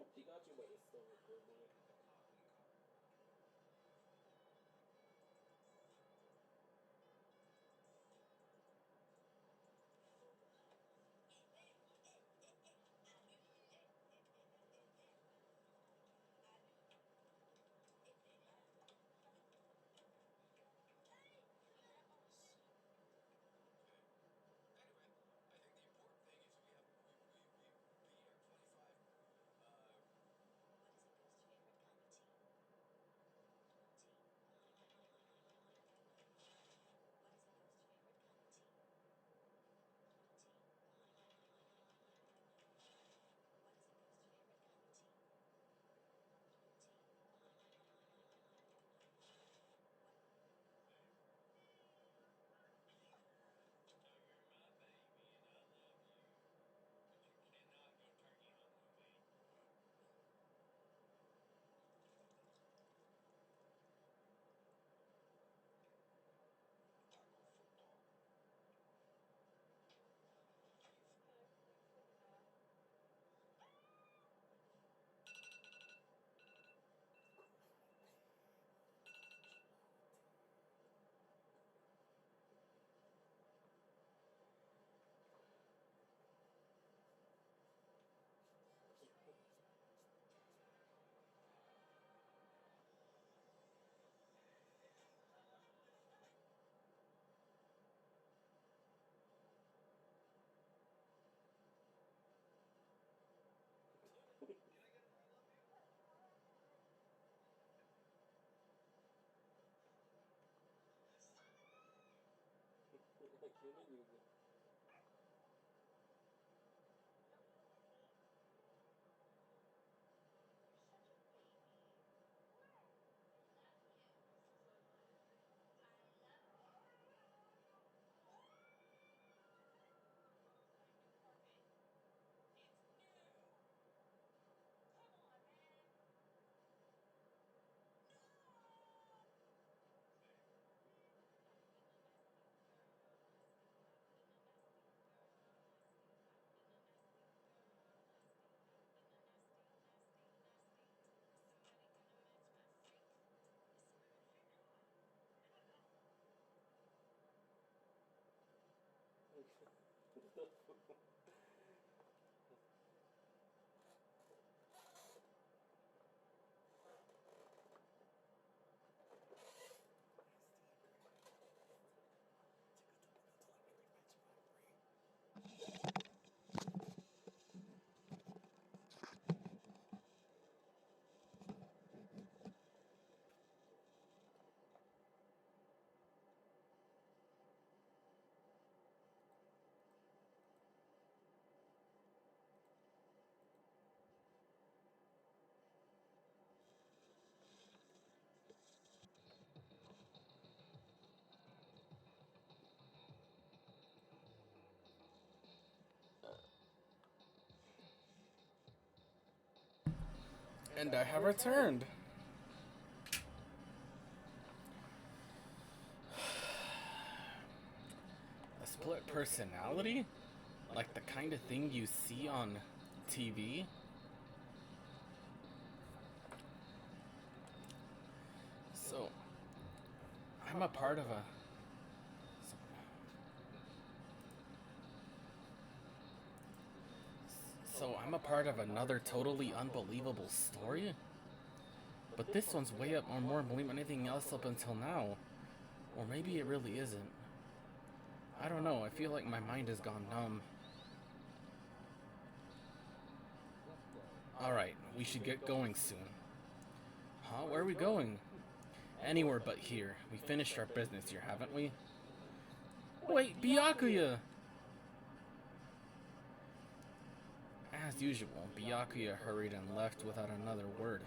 She got you, but it's still recording. Like human music. And I have returned. A split personality? Like the kind of thing you see on TV? So, I'm a part of a... So I'm a part of another totally unbelievable story? But this one's way up on more believe anything else up until now. Or maybe it really isn't. I don't know, I feel like my mind has gone numb. Alright, we should get going soon. Huh? Where are we going? Anywhere but here. We finished our business here, haven't we? Wait, Byakuya! As usual, Byakuya hurried and left without another word.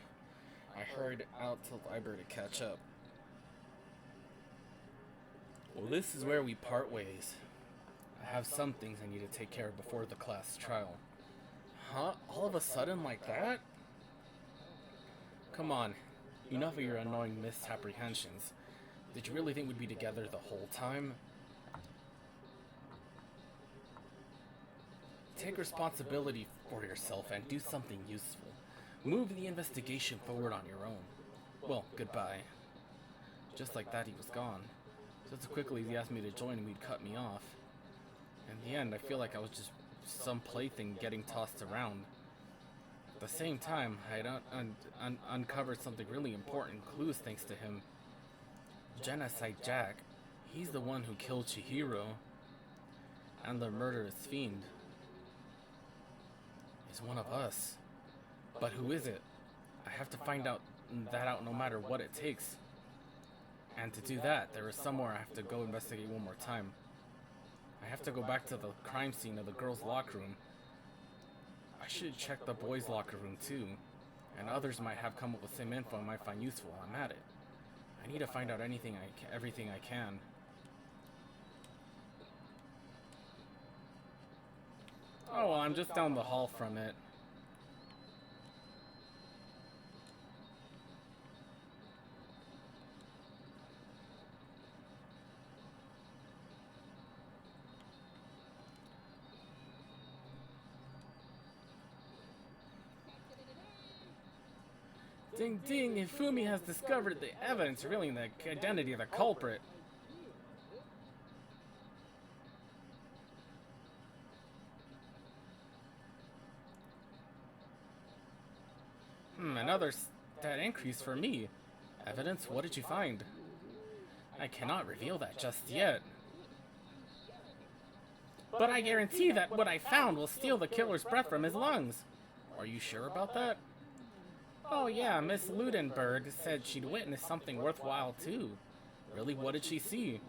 I hurried out to the library to catch up. Well, this is where we part ways. I have some things I need to take care of before the class trial. Huh? All of a sudden like that? Come on. Enough of your annoying misapprehensions. Did you really think we'd be together the whole time? Take responsibility for yourself and do something useful. Move the investigation forward on your own. Well, goodbye. Just like that, he was gone. Just as quickly as he asked me to join him, he'd cut me off. In the end, I feel like I was just some plaything getting tossed around. At the same time, I had uncovered something really important, clues thanks to him. Genocide Jack, he's the one who killed Chihiro, and the murderous fiend is one of us. But who is it? I have to find that out no matter what it takes. And to do that, there is somewhere I have to go investigate one more time. I have to go back to the crime scene of the girls' locker room. I should check the boys' locker room too, and others might have come up with the same info I might find useful while I'm at it. I need to find out everything I can. Oh well, I'm just down the hall from it. Ding ding, Ifumi has discovered the evidence revealing the identity of the culprit. Another stat increase for me. Evidence? What did you find? I cannot reveal that just yet. But I guarantee that what I found will steal the killer's breath from his lungs. Are you sure about that? Oh yeah, Miss Ludenberg said she'd witnessed something worthwhile too. Really, what did she see?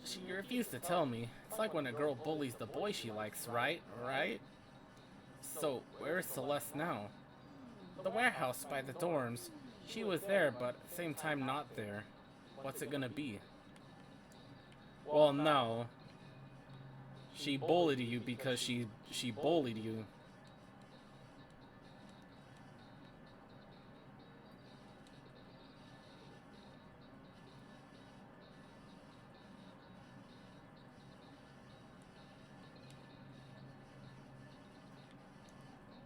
She refused to tell me. It's like when a girl bullies the boy she likes, right? Right? So, where is Celeste now? The warehouse by the dorms. She was there, but at the same time not there. What's it gonna be? Well, no. She bullied you because she bullied you.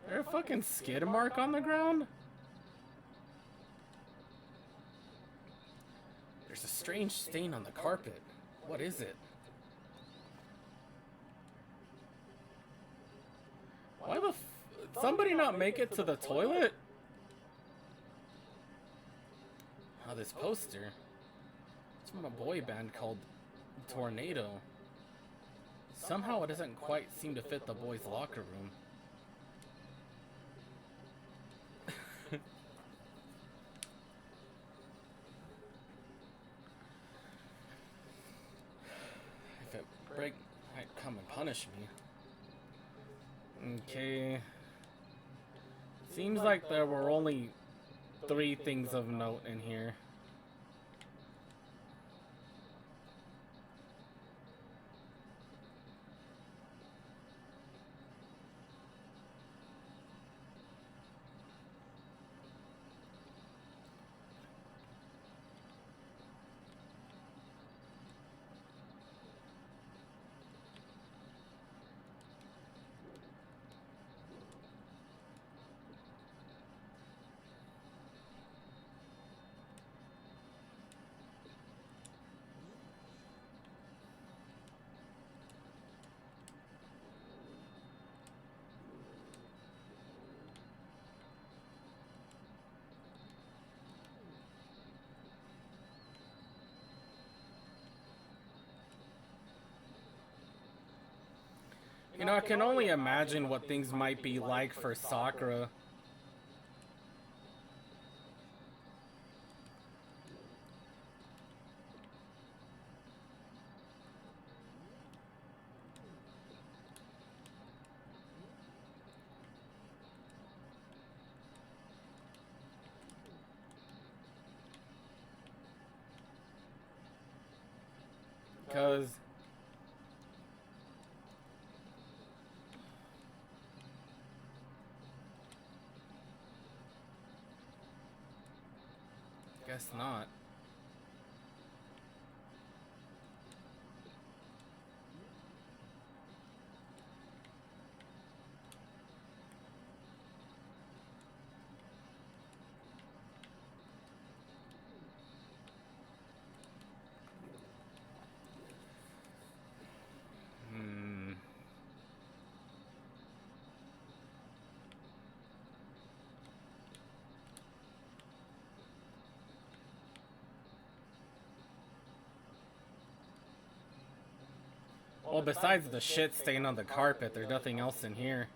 Is there a fucking skid mark on the ground? There's a strange stain on the carpet. What is it? Why the somebody not make it to the toilet? Oh, this poster. It's from a boy band called Tornado. Somehow it doesn't quite seem to fit the boys' locker room. If it break, might come and punish me. Okay. Seems like there were only 3 things of note in here. You know, I can only imagine what things might be like for Sakura. Because guess not. Well, besides the shit stain on the carpet, there's nothing else in here.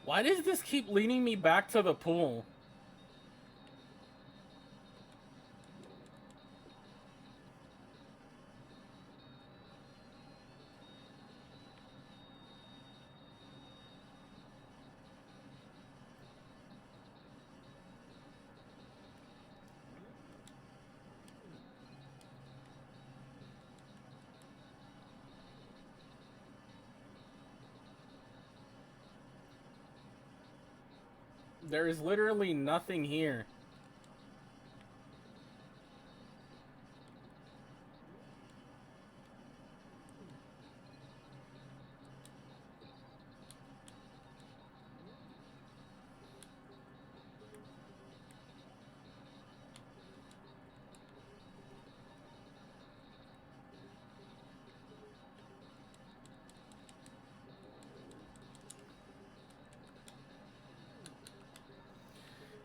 Why does this keep leading me back to the pool? There is literally nothing here.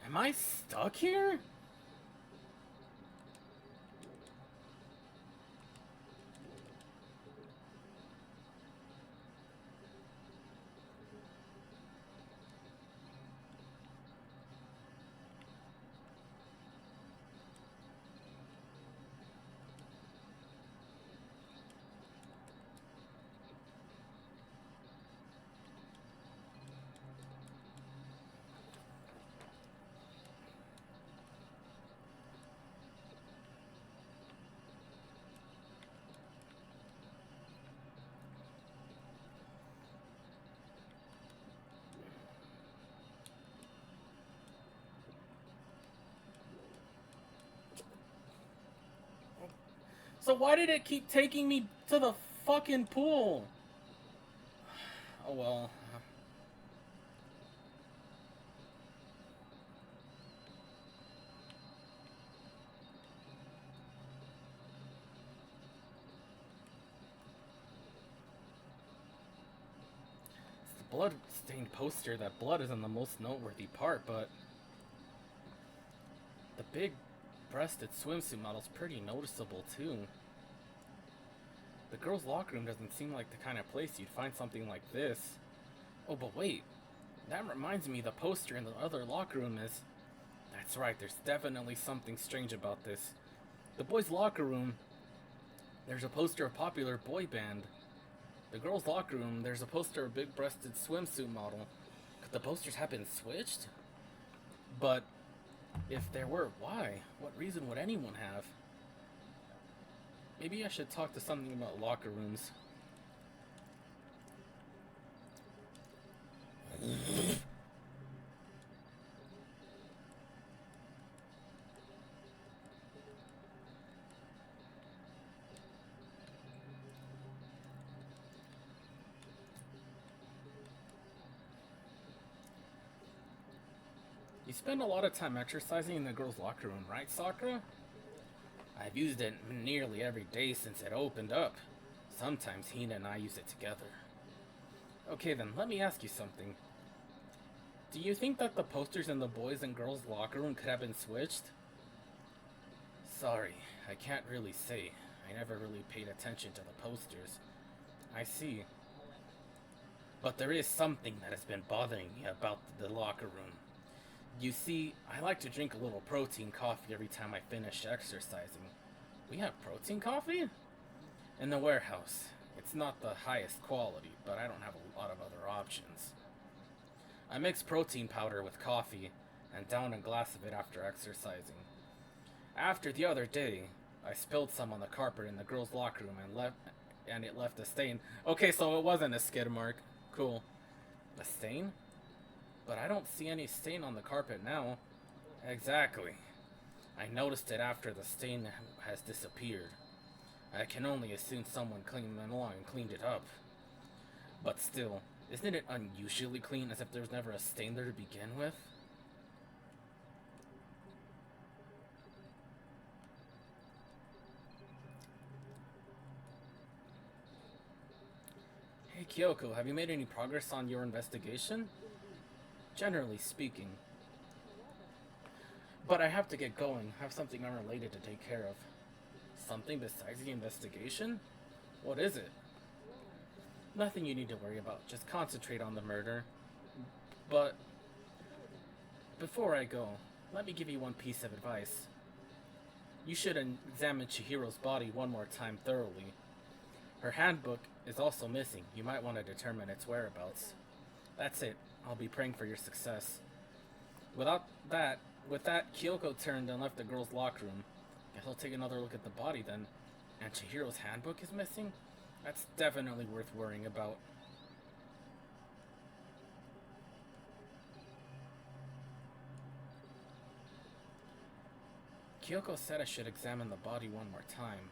Am I stuck here? So why did it keep taking me to the fucking pool? Oh well. It's the blood-stained poster. That blood isn't the most noteworthy part, but the big-breasted swimsuit model's pretty noticeable too. The girls' locker room doesn't seem like the kind of place you'd find something like this. Oh, but wait. That reminds me the poster in the other locker room is... That's right, there's definitely something strange about this. The boys' locker room, there's a poster of a popular boy band. The girls' locker room, there's a poster of a big-breasted swimsuit model. Could the posters have been switched? But if there were, why? What reason would anyone have? Maybe I should talk to something about locker rooms. You spend a lot of time exercising in the girls' locker room, right, Sakura? I've used it nearly every day since it opened up. Sometimes Hina and I use it together. Okay then, let me ask you something. Do you think that the posters in the boys' and girls' locker room could have been switched? Sorry, I can't really say. I never really paid attention to the posters. I see. But there is something that has been bothering me about the locker room. You see, I like to drink a little protein coffee every time I finish exercising. We have protein coffee? In the warehouse. It's not the highest quality, but I don't have a lot of other options. I mix protein powder with coffee and down a glass of it after exercising. After the other day, I spilled some on the carpet in the girls' locker room and it left a stain. Okay, so it wasn't a skid mark. Cool. A stain? But I don't see any stain on the carpet now. Exactly. I noticed it after the stain has disappeared. I can only assume someone came along and cleaned it up. But still, isn't it unusually clean, as if there was never a stain there to begin with? Hey Kyoko, have you made any progress on your investigation? Generally speaking. But I have to get going. I have something unrelated to take care of. Something besides the investigation? What is it? Nothing you need to worry about. Just concentrate on the murder. But before I go, let me give you one piece of advice. You should examine Chihiro's body one more time thoroughly. Her handbook is also missing. You might want to determine its whereabouts. That's it. I'll be praying for your success. With that, Kyoko turned and left the girls' locker room. Guess I'll take another look at the body then. And Chihiro's handbook is missing? That's definitely worth worrying about. Kyoko said I should examine the body one more time.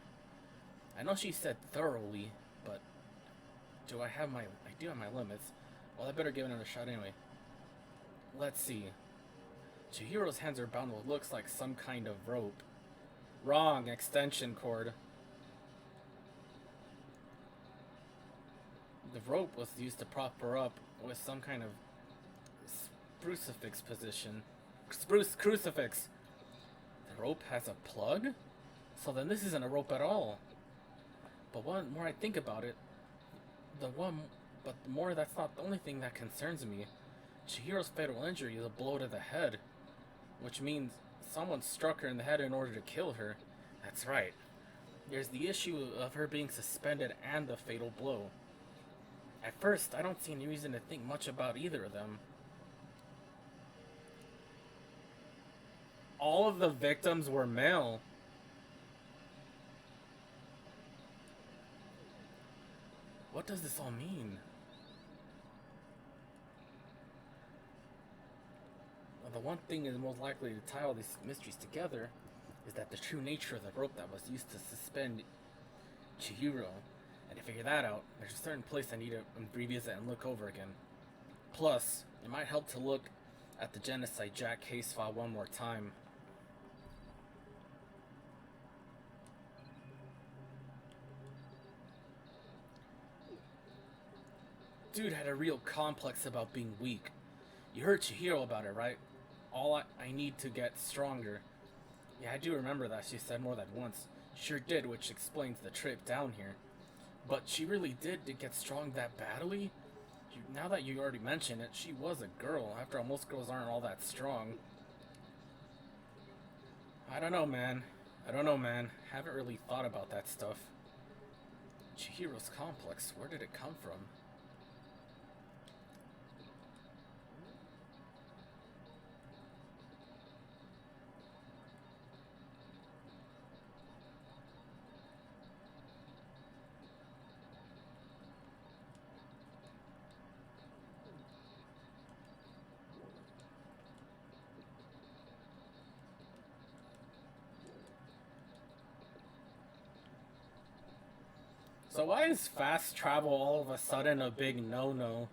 I know she said thoroughly, but I do have my limits. Well, I better give it another shot anyway. Let's see. Chihiro's hands are bound with what looks like some kind of rope. Wrong, extension cord. The rope was used to prop her up with some kind of crucifix position. Crucifix. The rope has a plug? So then this isn't a rope at all. But the more I think about it, the more that's not the only thing that concerns me. Chihiro's fatal injury is a blow to the head, which means someone struck her in the head in order to kill her. That's right. There's the issue of her being suspended and the fatal blow. At first, I don't see any reason to think much about either of them. All of the victims were male. What does this all mean? Well, the one thing is most likely to tie all these mysteries together is that the true nature of the rope that was used to suspend Chihiro. And to figure that out, there's a certain place I need to revisit and look over again. Plus, it might help to look at the Genocide Jack case file one more time. Dude had a real complex about being weak. You heard Chihiro about it, right? I need to get stronger. Yeah, I do remember that she said more than once. Sure did, which explains the trip down here. But she really did get strong that badly? Now that you already mentioned it, she was a girl. After all, most girls aren't all that strong. I don't know, man. Haven't really thought about that stuff. Chihiro's complex, where did it come from? So why is fast travel all of a sudden a big no-no?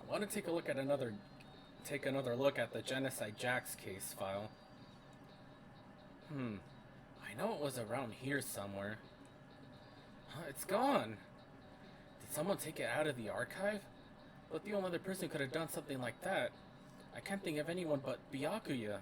I want to take another look at the Genocide Jack's case file. I know it was around here somewhere. Huh, it's gone. Did someone take it out of the archive? But the only other person could have done something like that. I can't think of anyone but Byakuya.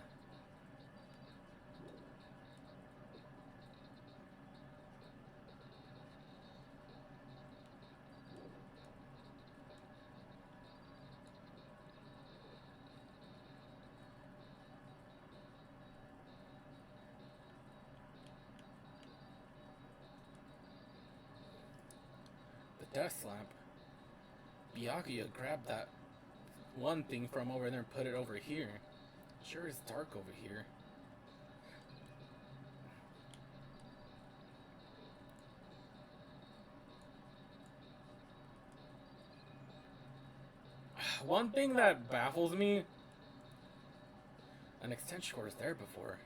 desk lamp. Byakuya grabbed that one thing from over there and put it over here. Sure is dark over here. One thing that baffles me, an extension cord was there before.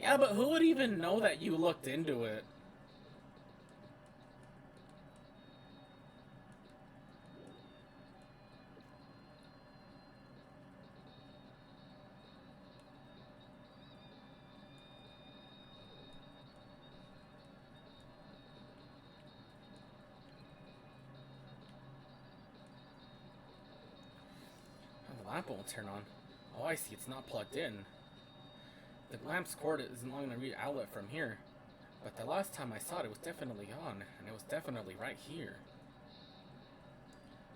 Yeah, but who would even know that you looked into it? Oh, the lamp won't turn on. Oh, I see, it's not plugged in. The lamp's cord isn't long enough to read outlet from here. But the last time I saw it, it was definitely on, and it was definitely right here.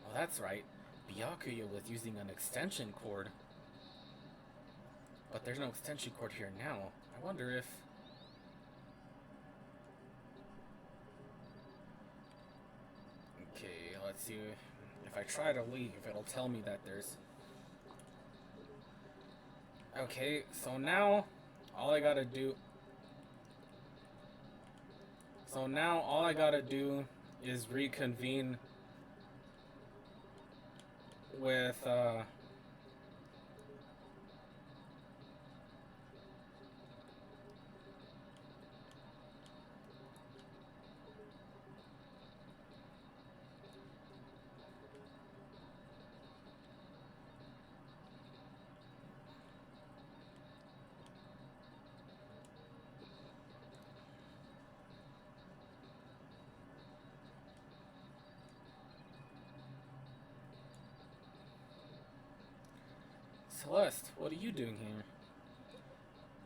Oh, that's right. Byakuya was using an extension cord. But there's no extension cord here now. I wonder if... Okay, let's see. If I try to leave, it'll tell me that there's... Okay, so now... all I gotta do is reconvene with, Celeste, what are you doing here?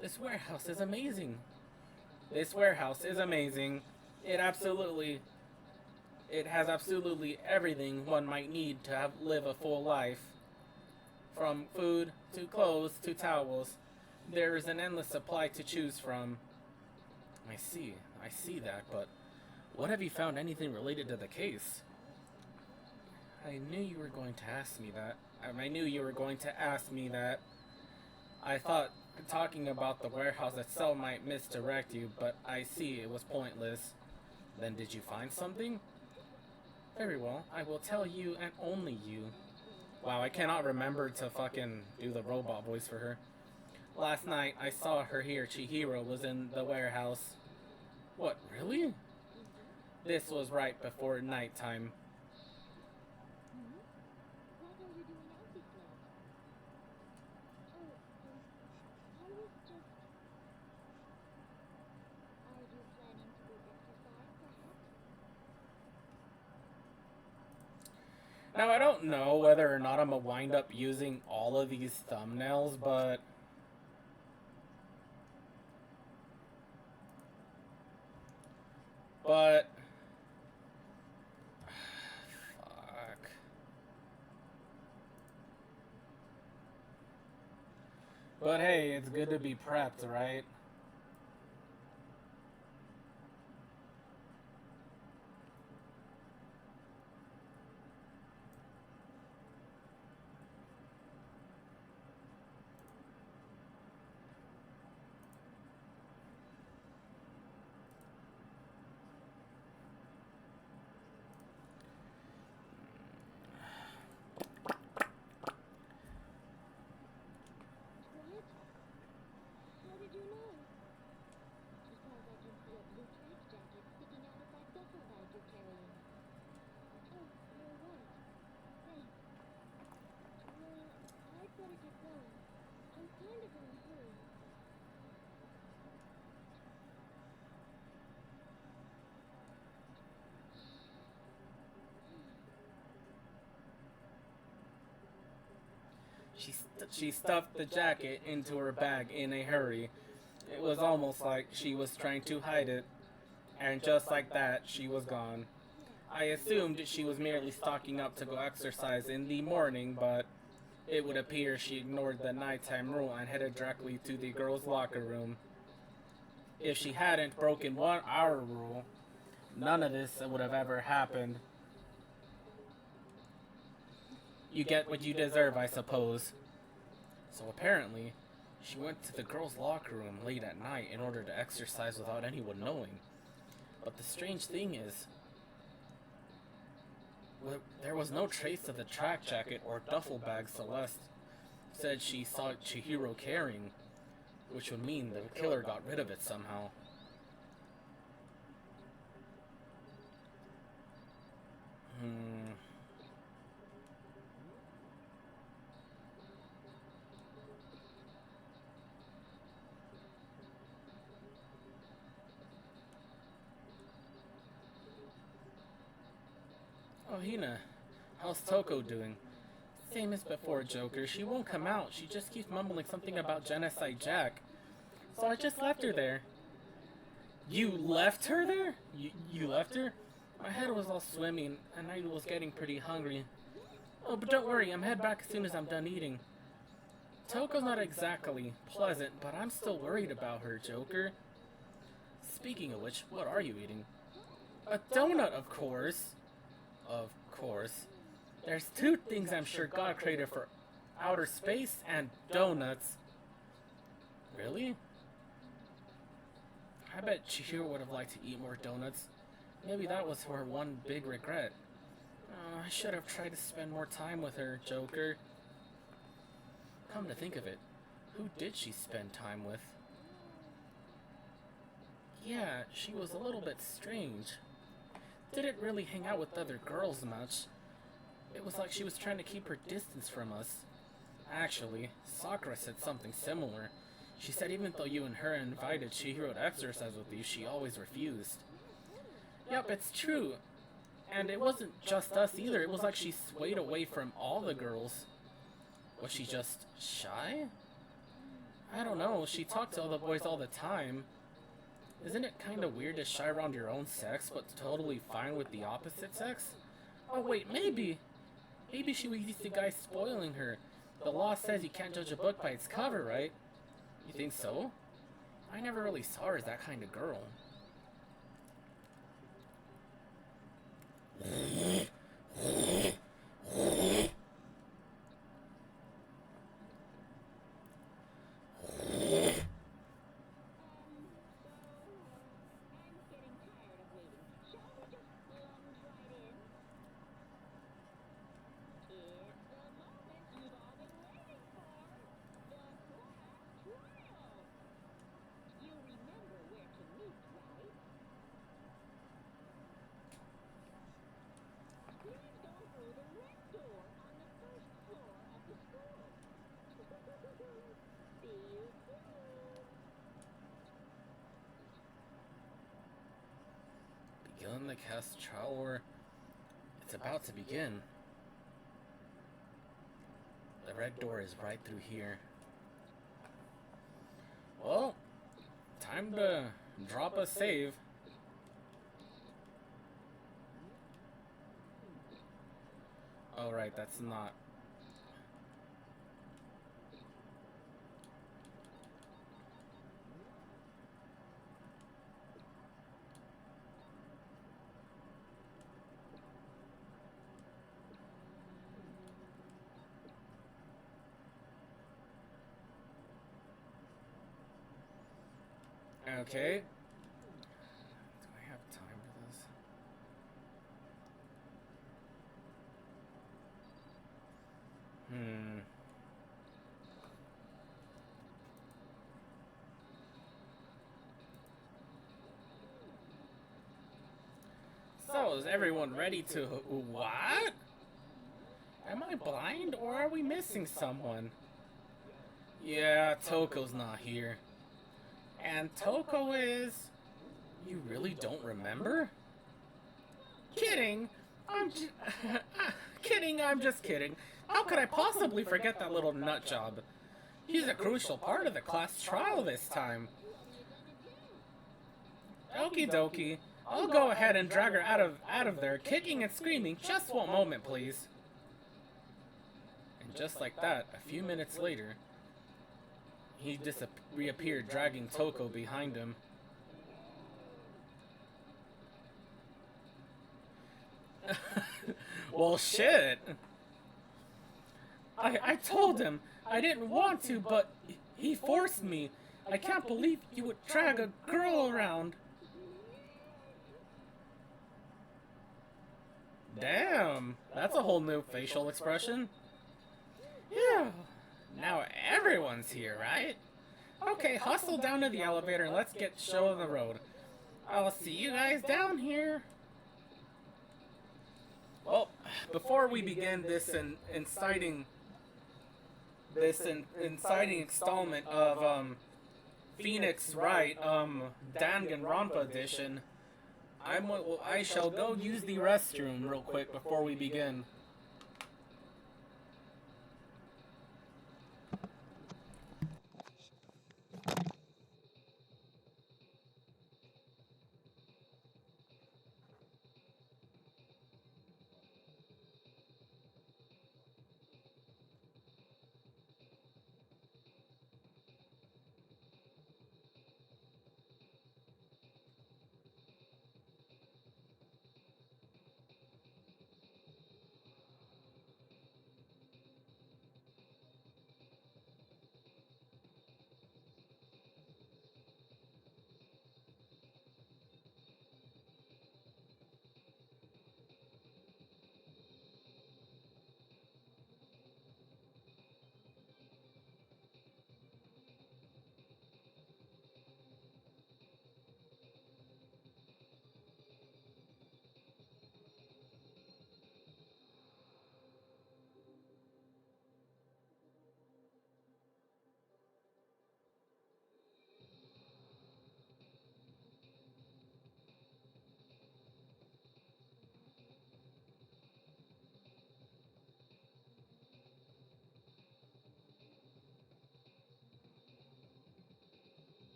This warehouse is amazing. This warehouse is amazing. It has absolutely everything one might need to live a full life. From food, to clothes, to towels. There is an endless supply to choose from. I see that, but what have you found anything related to the case? I knew you were going to ask me that. I thought talking about the warehouse itself might misdirect you, but I see it was pointless. Then did you find something? Very well, I will tell you and only you. Wow, I cannot remember to fucking do the robot voice for her. Last night, I saw her here. Chihiro was in the warehouse. What, really? This was right before nighttime. What are you doing out this late? Oh, I was just... Are you planning to go exercise, perhaps? Now, I don't know whether or not I'm gonna wind up using all of these thumbnails, but... fuck. But hey, it's good to be prepped, right? What? How did you know? She stuffed the jacket into her bag in a hurry. It was almost like she was trying to hide it. And just like that, she was gone. I assumed she was merely stocking up to go exercise in the morning, but it would appear she ignored the nighttime rule and headed directly to the girls' locker room. If she hadn't broken 1 hour rule, none of this would have ever happened. You get what you deserve, I suppose. So apparently, she went to the girls' locker room late at night in order to exercise without anyone knowing. But the strange thing is, there was no trace of the track jacket or duffel bag Celeste said she saw Chihiro carrying, which would mean the killer got rid of it somehow. Oh, Hina, how's Toko doing? Same as before, Joker. She won't come out. She just keeps mumbling something about Genocide Jack. So I just left her there. You left her there? You left her? My head was all swimming, and I was getting pretty hungry. Oh, but don't worry, I'm head back as soon as I'm done eating. Toko's not exactly pleasant, but I'm still worried about her, Joker. Speaking of which, what are you eating? A donut, of course. Of course. There's two things I'm sure God created for outer space and donuts. Really? I bet Chihiro would have liked to eat more donuts. Maybe that was her one big regret. I should have tried to spend more time with her, Joker. Come to think of it, who did she spend time with? Yeah, she was a little bit strange. Didn't really hang out with other girls much. It was like she was trying to keep her distance from us. Actually, Sakura said something similar. She said even though you and her invited Chihiro to exercise with you, she always refused. Yep, it's true. And it wasn't just us either. It was like she swayed away from all the girls. Was she just shy? I don't know. She talked to all the boys all the time. Isn't it kind of weird to shy around your own sex, but totally fine with the opposite sex? Oh wait, maybe. Maybe she was the guy spoiling her. The law says you can't judge a book by its cover, right? You think so? I never really saw her as that kind of girl. Begun the cast trial, or it's about to begin. The red door is right through here. Well, time to drop a save. Oh right, that's not. Okay. Do I have time for this? So, is everyone ready to... What? Am I blind, or are we missing someone? Yeah, Toko's not here. And Toko is... You really don't remember? Kidding! Kidding, I'm just kidding. How could I possibly forget that little nut job? He's a crucial part of the class trial this time. Okie dokie. I'll go ahead and drag her out of there, kicking and screaming. Just one moment, please. And just like that, a few minutes later, he reappeared, dragging Toko behind him. Well, shit. I told him I didn't want to, but he forced me. I can't believe you would drag a girl around. Damn, that's a whole new facial expression. Yeah, now everyone's here, right? Okay, hustle down to the elevator and let's get show on the road. I'll see you guys down here. Well, before we begin this inciting installment of Phoenix Wright, Dangan Rampa edition, I shall go use the restroom real quick before we begin.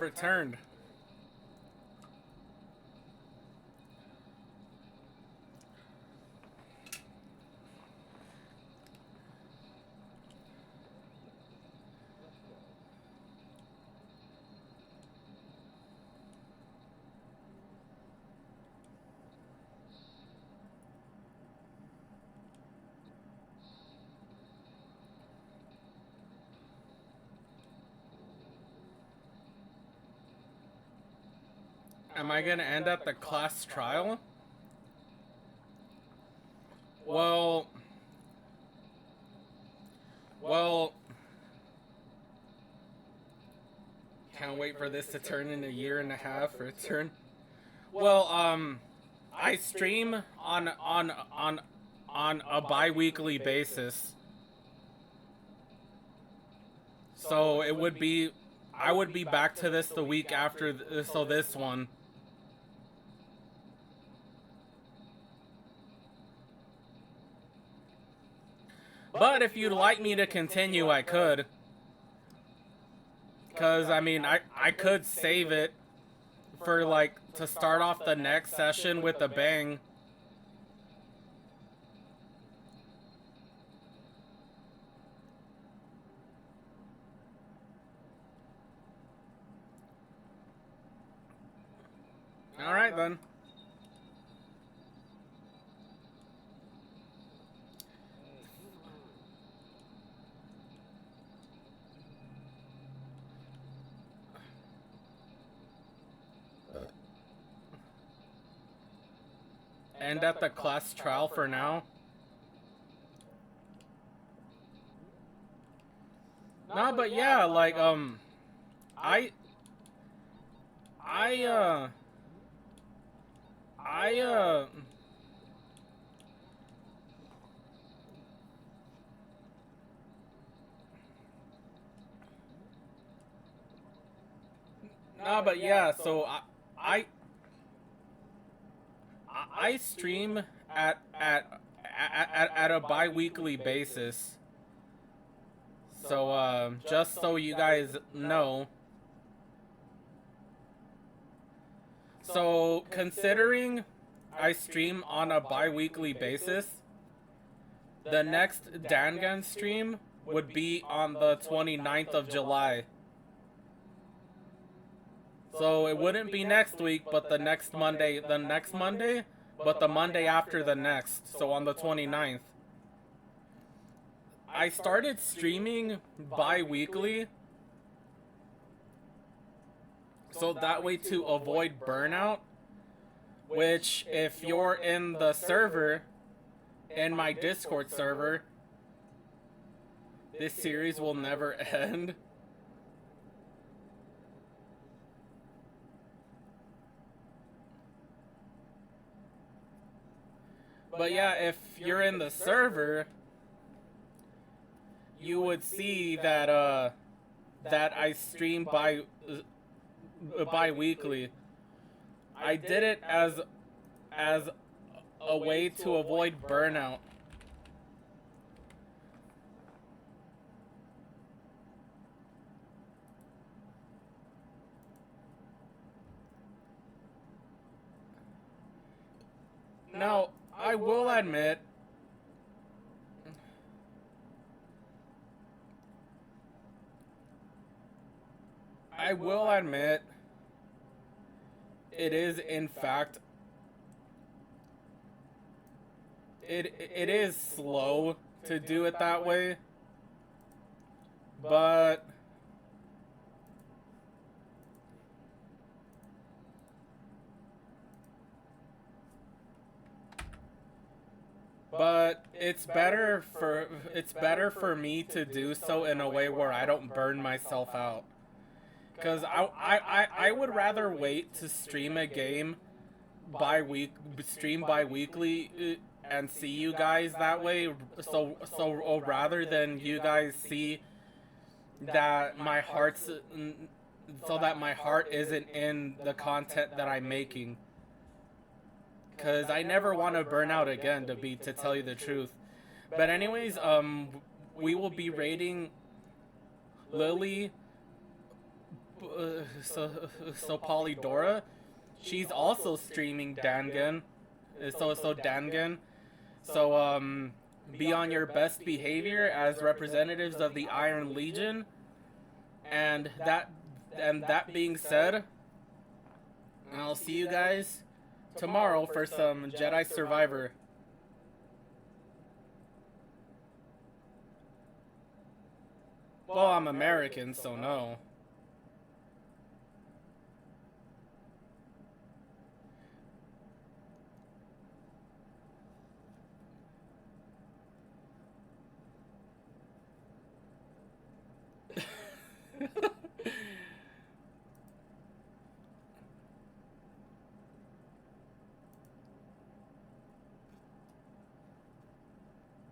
returned. Am I gonna end at the class trial? Well, can't wait for this to turn in a year and a half or turn. Well, I stream on a bi-weekly basis. So it would be, I would be back to this the week after, so this one. But if you'd like me to continue, I could. Because, I mean, I could save it for, like, to start off the next session with a bang. Alright then. End at the class trial for now. No, but yeah, like, no, but yeah, so I stream at a bi-weekly basis. So, just so you guys know. So, considering I stream on a bi-weekly basis, the next Dangan stream would be on the 29th of July. So it wouldn't be next week, but the next Monday, but the Monday after the next, so on the 29th. I started streaming bi-weekly, so that way to avoid burnout, which if you're in the server, in my Discord server, this series will never end. But yeah, if you're in the server, you would see that that I stream bi-weekly. I did it as a way to avoid burnout. Now, I will admit, it is in fact, it is slow to do it that way, but it's better for me to do so in a way where I don't burn myself out. Because I would rather wait to stream a game bi-weekly and see you guys that way, so rather than you guys see that my heart isn't in the content that I'm making. Because I never want to burn out again, to tell you the truth. But anyways, we will be raiding Lily so Polydora, she's also streaming Dangan. So Dangan. So be on your best behavior as representatives of the Iron Legion. And that being said, I'll see you guys tomorrow for some Jedi Survivor. Well, I'm American, so no.